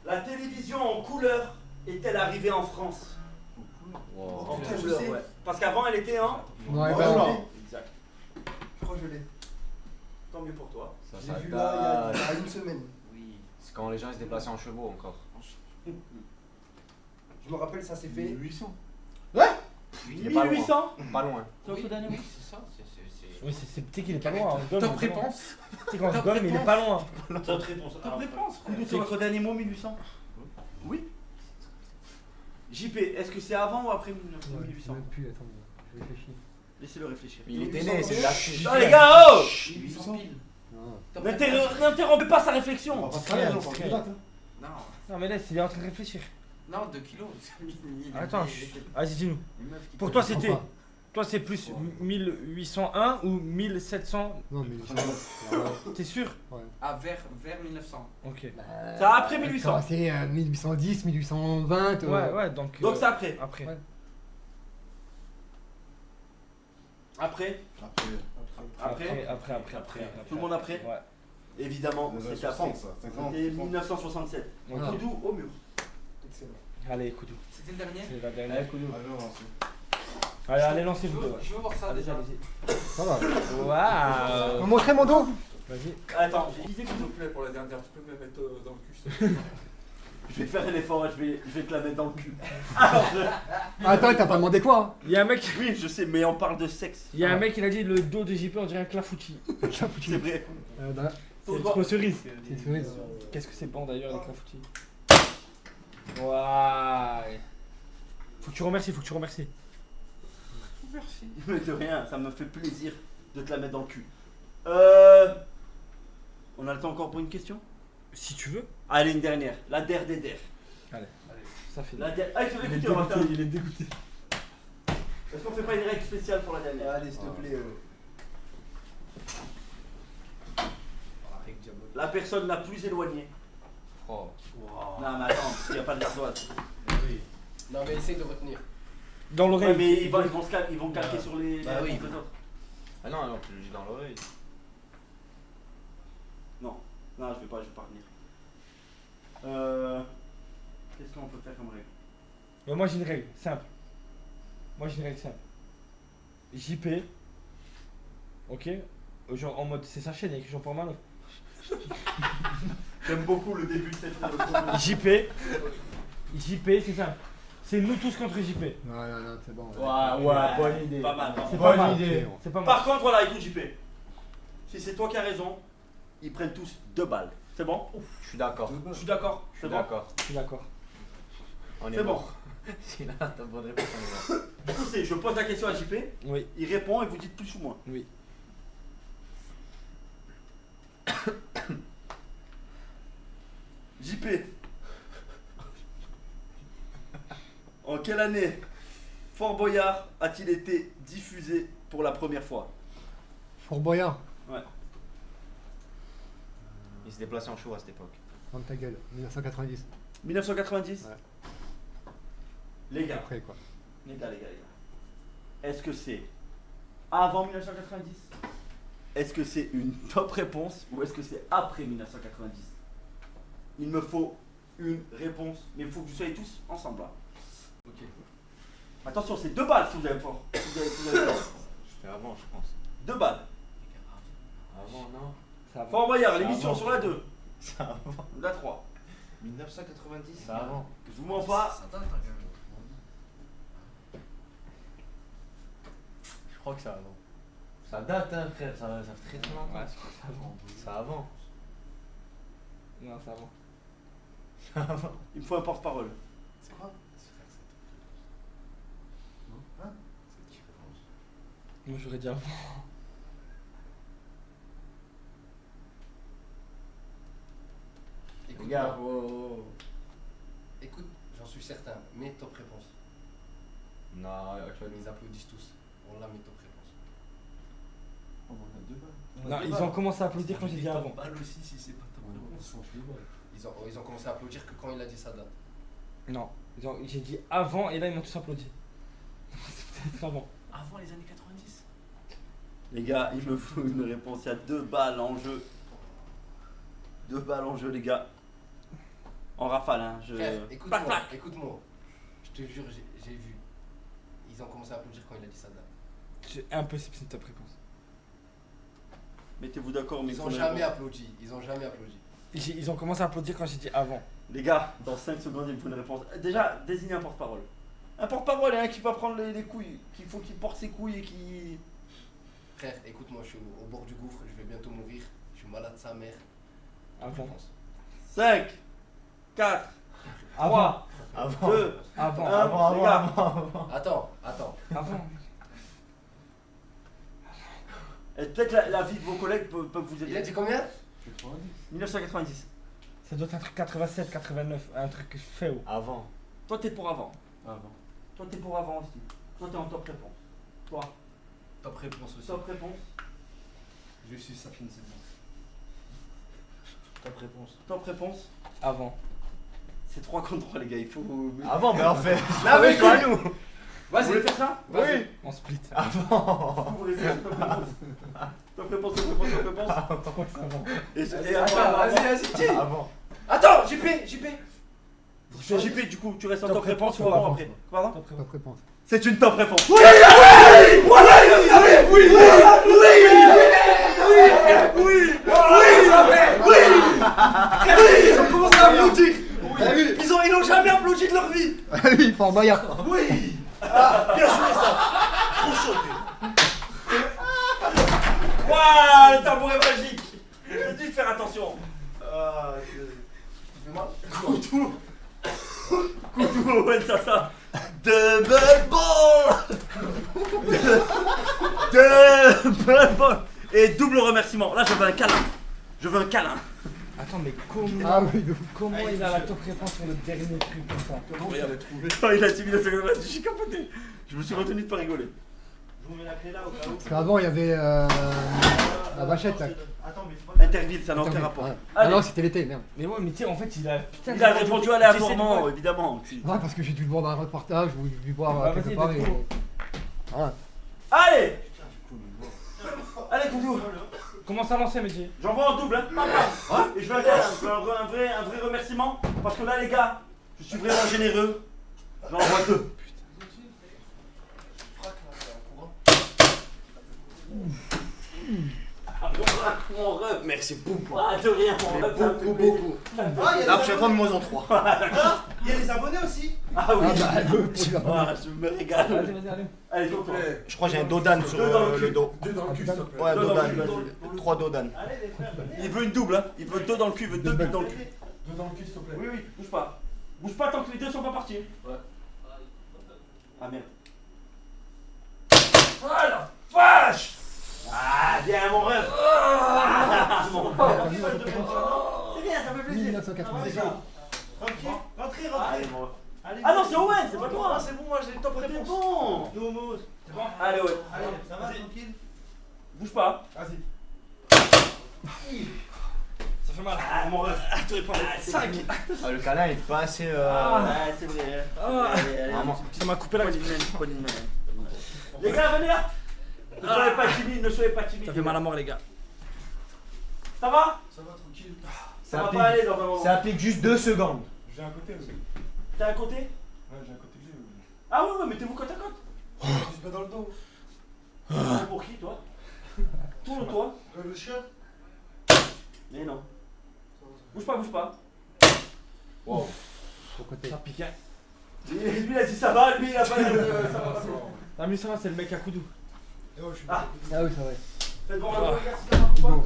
la télévision en couleur est-elle arrivée en France? En couleur, ouais. Parce qu'avant elle était en. Ouais, Oh, bah non. oui. Exact. Je crois que je l'ai. Tant mieux pour toi. Ça, J'ai ça vu date. là il y a une semaine. Oui. C'est quand les gens ils se déplaçaient en chevaux encore. Je me rappelle, ça s'est fait. 1800. Oui, est pas loin. 1800. Pas loin. C'est votre dernier mot? C'est ça, c'est. Oui, c'est petit qu'il est pas loin. on gomme, Top on gomme. réponse. Tu sais, quand on gomme, il est pas loin. Top réponse. Top réponse. Koudou, c'est votre dernier mot 1800? Oui. JP, est-ce que c'est avant ou après 1800? Même plus, attends, je réfléchis. Laissez-le réfléchir. Il était né, c'est de la chute. Oh les gars, oh 1800 piles. Non. N'interrompez pas sa réflexion. On va pas se travailler, on va Discret. pas se Non, Non, mais laisse, il est en train de réfléchir. non, 2 kilos. Attends, vas-y, dis-nous. Les meufs qui Pour te- toi, c'était. Enfin, Toi, c'est plus 1801 ou 1700? non, mais T'es sûr? Ah, vers 1900. Ok. C'est après 1800. C'est 1810, 1820. Ouais, ouais, donc. Donc c'est après. Après. Ouais. Après. Après. Tout le monde après? Ouais. Évidemment, C'était c'était après. ça. 50. C'était 1967. Ok. Koudou au mur. Excellent. Allez, Koudou. C'était le dernier? C'est la dernière. Alors, Allez, lancez-vous. Ouais. Je veux voir ça Allez, déjà. allez-y. Ça va. Waouh. On montrer mon dos. Vas-y. Attends, j'ai visé S'il Koudou. te plaît, pour la dernière, tu peux me la mettre dans le cul, s'il te plaît. Je vais faire l'effort et je vais te la mettre dans le cul. Alors, Attends, t'as pas demandé quoi hein? Il y a un mec. oui, je sais, mais on parle de sexe. Il y a un mec, il a dit le dos de JP, on dirait un clafoutis. C'est vrai. Bah, C'est trop cerise. c'est une cerise. Qu'est-ce que c'est bon d'ailleurs, les clafoutis. Waouh. Faut que tu remercies, Merci. Mais de rien, ça me fait plaisir de te la mettre dans le cul. On a le temps encore pour une question? Si tu veux. Allez, une dernière. La der des der. Ça fait. La der. Allez, Il est écoutez, on va faire. dégoûté, il est dégoûté. Est-ce qu'on fait pas une règle spéciale pour la dernière? allez, s'il te plaît. La personne la plus éloignée. Oh. Non, mais attends, il n'y a pas de l'ardoise. Non, mais essaye de retenir. Dans Ouais, l'oreille. mais ils vont calquer sur les Bah oui. réponses des autres. Ah non, non, tu le dis dans l'oreille. Non, je vais pas revenir. Qu'est-ce qu'on peut faire comme règle? Mais moi j'ai une règle simple. JP. Ok. Genre en mode c'est sa chaîne, il y a écrit Jean-Paul Manoff. J'aime beaucoup le début de cette JP, c'est simple. C'est nous tous contre JP. Non, c'est bon. Ouais, bonne idée. Pas mal. C'est Bonne pas mal. idée. C'est pas mal. Par contre, voilà, écoute JP. Si c'est toi qui as raison, ils prennent tous 2 balles. C'est bon? Je suis d'accord. Je suis d'accord. Je C'est suis bon? d'accord. Je suis d'accord. On est C'est bon. mort. Si là, t'as bonne réponse, on est mort. Du coup, je pose la question à JP, Oui. il répond et vous dites plus ou moins. Oui. JP. En quelle année Fort Boyard a-t-il été diffusé pour la première fois? Fort Boyard. Il se déplaçait en chevaux à cette époque. Ferme ta gueule. 1990. 1990. Ouais. Les gars, Après quoi. les gars. Est-ce que c'est avant 1990? Est-ce que c'est une top réponse ou est-ce que c'est après 1990? Il me faut une réponse, mais il faut que vous soyez tous ensemble là. Ok. Attention, c'est 2 balles si vous avez fort. Si vous avez fort. C'était avant, je pense. 2 balles. Avant, non? Ça va. Fort Boyard, C'est l'émission avant. sur la 2. C'est avant. La 3. 1990. C'est avant. Je vous mens pas. Ça date, hein, quand même. Je crois que c'est avant. Ça date, hein, frère, ça fait très longtemps. Ouais, c'est avant. Ça avant. Non, c'est avant. Ça avant. Il me faut un porte-parole. C'est quoi? Hein? Moi, j'aurais dit avant. Écoute, Les gars, oh. écoute, j'en suis certain, mets top réponse. Non, Ils applaudissent tous. On l'a mis top réponse. Non, ils ont commencé à applaudir quand j'ai dit avant. Balle aussi si c'est pas top réponse. Ils ont commencé à applaudir que quand il a dit sa date. Non, j'ai dit avant et là ils m'ont tous applaudi. C'est peut-être avant. Avant les années 90. Les gars, il me faut une réponse. Il y a 2 balles en jeu. 2 balles en jeu, les gars. En rafale, hein. Frère, Plac, plac. écoute-moi. Je te jure, j'ai vu. Ils ont commencé à applaudir quand il a dit sa date. C'est impossible, c'est une top réponse. Mettez-vous d'accord, mais Ils ont jamais applaudi. Ils ont jamais applaudi. Ils ont commencé à applaudir quand j'ai dit avant. Les gars, dans 5 secondes, il me faut une réponse. Déjà, désignez un porte-parole. Un porte-parole, hein, qui va prendre les couilles. Qu'il faut qu'il porte ses couilles et qui. Frère, écoute-moi, je suis au bord du gouffre, je vais bientôt mourir. Je suis malade de sa mère. Avant. 5, 4, Avant. 2, Avant. 1, les gars. Attends. Avant. Et peut-être la vie de vos collègues peut vous aider. Il a dit combien? 1990. Ça doit être un truc 87, 89, un truc fait où. Avant. Toi, t'es pour avant. Avant. Toi, t'es pour avant aussi. Toi, t'es en top réponse. Toi, Top réponse aussi. top réponse. Je suis Safine, c'est bon. Top réponse. Top réponse. Avant. C'est 3 contre 3, les gars. Il faut. Avant, mais en fait. Ah oui, pas nous. Vous Vas-y. voulez faire ça? Vas-y. On split. Avant. Vous voulez faire top réponse. Top réponse, top réponse, top réponse. Pourquoi c'est avant? Et Attends, vas-y, dis. Avant. Attends, JP. JP, du coup, tu restes en Top top réponse réponse ou ou avant avant après? Pardon? Top réponse. Top réponse. C'est une top réponse. Ils ont commencé à applaudir. Ils n'ont jamais applaudi de leur vie. Ah oui, il faut en Maya. Oui. Ah, bien joué ça. Trop chaud. Waouh, le tabouret magique. J'ai dû faire attention. Coutou, ouais, ça. Double ball. Double ball. Et double remerciement. Là, je veux un câlin. Attends, mais comment, Ah oui, de comment il a la top réponse sur le dernier truc comme ça? Comment il avait trouvé? Quand il a dit 1990, je suis capoté. Je me suis retenu de pas rigoler. Je vous mets la clé là au cas où. Parce qu'avant, il y avait la vachette là. Attends, mais faut pas. Interville, ça n'a aucun rapport. Ouais. Allez. Ah non, c'était l'été, merde. Mais ouais, mais tu sais, en fait, il a. Putain, Il a répondu aléatoirement, évidemment. Ouais, parce que j'ai dû le voir dans un reportage ou j'ai dû le voir Bah, quelque vas-y, part. let's Et... go. Voilà. Allez. Allez, Coutou. Commence à lancer, Mehdi. J'envoie en double, hein. Pam. Et je veux un câlin, je veux un vrai remerciement. Parce que là, les gars, je suis vraiment généreux. J'envoie 2. Mon rêve. Merci beaucoup. Ah, de rien, mon rêve. Beaucoup. La prochaine fois, mets-moi en 3. Il y a les abonnés aussi. Ah oui. Ah bah, Ah, je me régale. Vas-y, allez. Allez, toi. Je crois que j'ai un Dodan sur Deux dans le le cul. dos. Deux dans le cul, s'il te plaît. Ouais, Deux dans Dodan. le cul, 3 Dodan. Allez, les frères, venez. Il veut une double, hein. Il veut 2 dans le cul, il veut 2 buts dans le cul. Deux dans le cul, s'il te plaît. Oui, bouge pas. Bouge pas tant que les deux sont pas partis. Ouais. Ah merde. Ah la vache. Ah, bien mon rêve. Ah, mon rêve. C'est bien, ça fait plaisir. 1990. Tranquille. Rentrez. Allez, mon rêve. Allez, Ah non, c'est Owen, c'est pas toi. Ah, c'est bon, moi j'ai le top C'est réponse. bon. Nomos. C'est bon. Allez, Owen. Allez, ça va, tranquille. Bouge pas. Vas-y. Ça fait mal. Ah, mon rêve. Ah, tu réponds. 5. Ah, le câlin, il est pas assez. Ah, c'est vrai. Ah. Allez, allez. Vraiment. Ça m'a coupé la Poignée de main, poignée de main. Les gars, venez là. Ne soyez pas timide, ne soyez pas timide. Ça fait mal à mort, les gars. Ça va? Ça va, tranquille. Ça va pas aller dans un moment. Ça applique juste 2 secondes. J'ai un côté aussi. T'as un côté? Ouais, j'ai un côté que j'ai. Ah ouais, mettez-vous côte à côte. Je se mets dans le dos. C'est pour qui, toi? Tourne-toi. Le chien. Mais non. Bouge pas. Wow. Pour côté. Ça pique, hein. Lui, il a dit ça va, lui, il a pas dit ça va. Ah, mais ça va, c'est le mec à Koudou. Ah, Ah oui, c'est vrai. faites voir Ah. le regard si ça marche ou pas. Bon.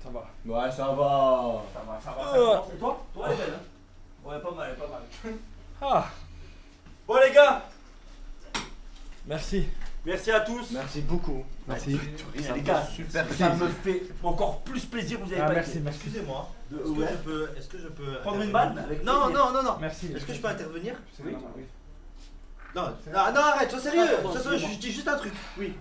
Ça va. Ouais, ça va. Ça va. Et toi? Toi, elle est belle, hein? Ouais, pas mal, pas mal. Ah, Bon, les gars, merci. merci à tous. Merci beaucoup. Merci. Rien, les gars, super ça me fait encore plus plaisir. Vous avez Ah, pas merci, été. merci. Excusez-moi. De- Est-ce ouais. que je peux Prendre une intervenir balle avec Non, plaisir. non. Merci. Est-ce que je peux intervenir? Oui. Non, non, arrête, sois sérieux. Attends, Sois sérieux, excuse-moi. je dis juste un truc. Oui,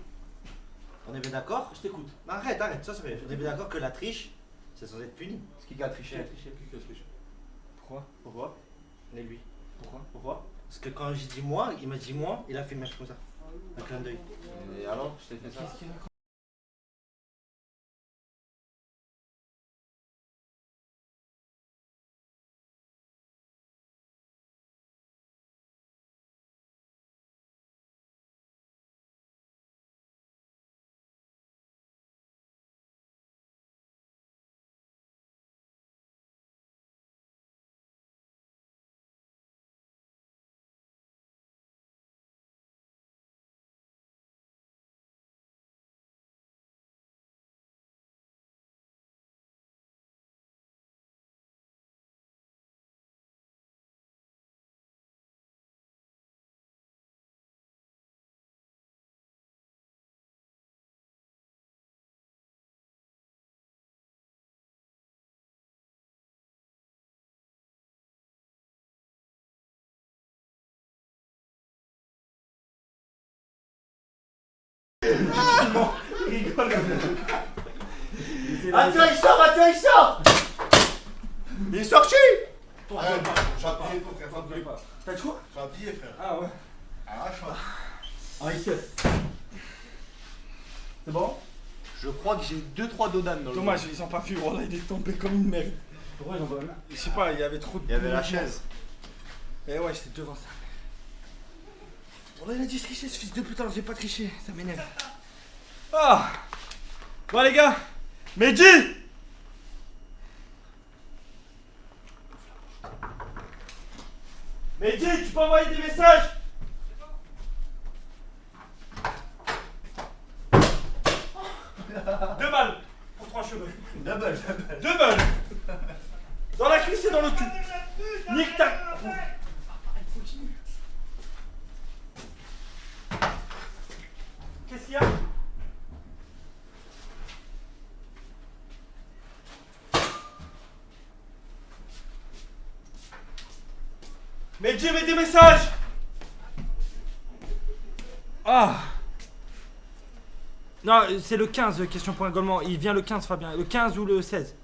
On est bien d'accord? je t'écoute. Arrête, sois sérieux. On est bien d'accord que la triche, c'est censé être puni. C'est qui a triché? Pourquoi? Pourquoi? Et lui. Pourquoi? Parce que quand j'ai dit moi, il m'a dit moi, il a fait une match comme ça. Un clin d'œil. Et alors, je t'ai fait ça. Attends, il sort! Il est sorti! J'ai appuyé pour frère, faut pas. T'as dit quoi? J'ai appuyé frère. Ah ouais. Arrache-moi. Ah, il sait. C'est bon? Je crois que j'ai 2-3 dodanes dans le Dommage, ils ont pas vu. Voilà, il est tombé comme une merde. Pourquoi j'en vois un? Je sais pas, il y avait trop de. Il y avait la chaise. Eh ouais, j'étais devant ça. Voilà, il a dit tricher ce fils de putain, j'ai pas triché, ça m'énerve. Ah! Bon, les gars! Mehdi! Mehdi, tu peux envoyer des messages? Deux balles pour 3 cheveux. Double. Deux balles! Dans la cuisse et dans le cul. Nique ta. Qu'est-ce qu'il y a? Mehdi, mets des messages! Ah! Non, c'est le 15, question pour un golement. Il vient le 15, Fabien. Le 15 ou le 16?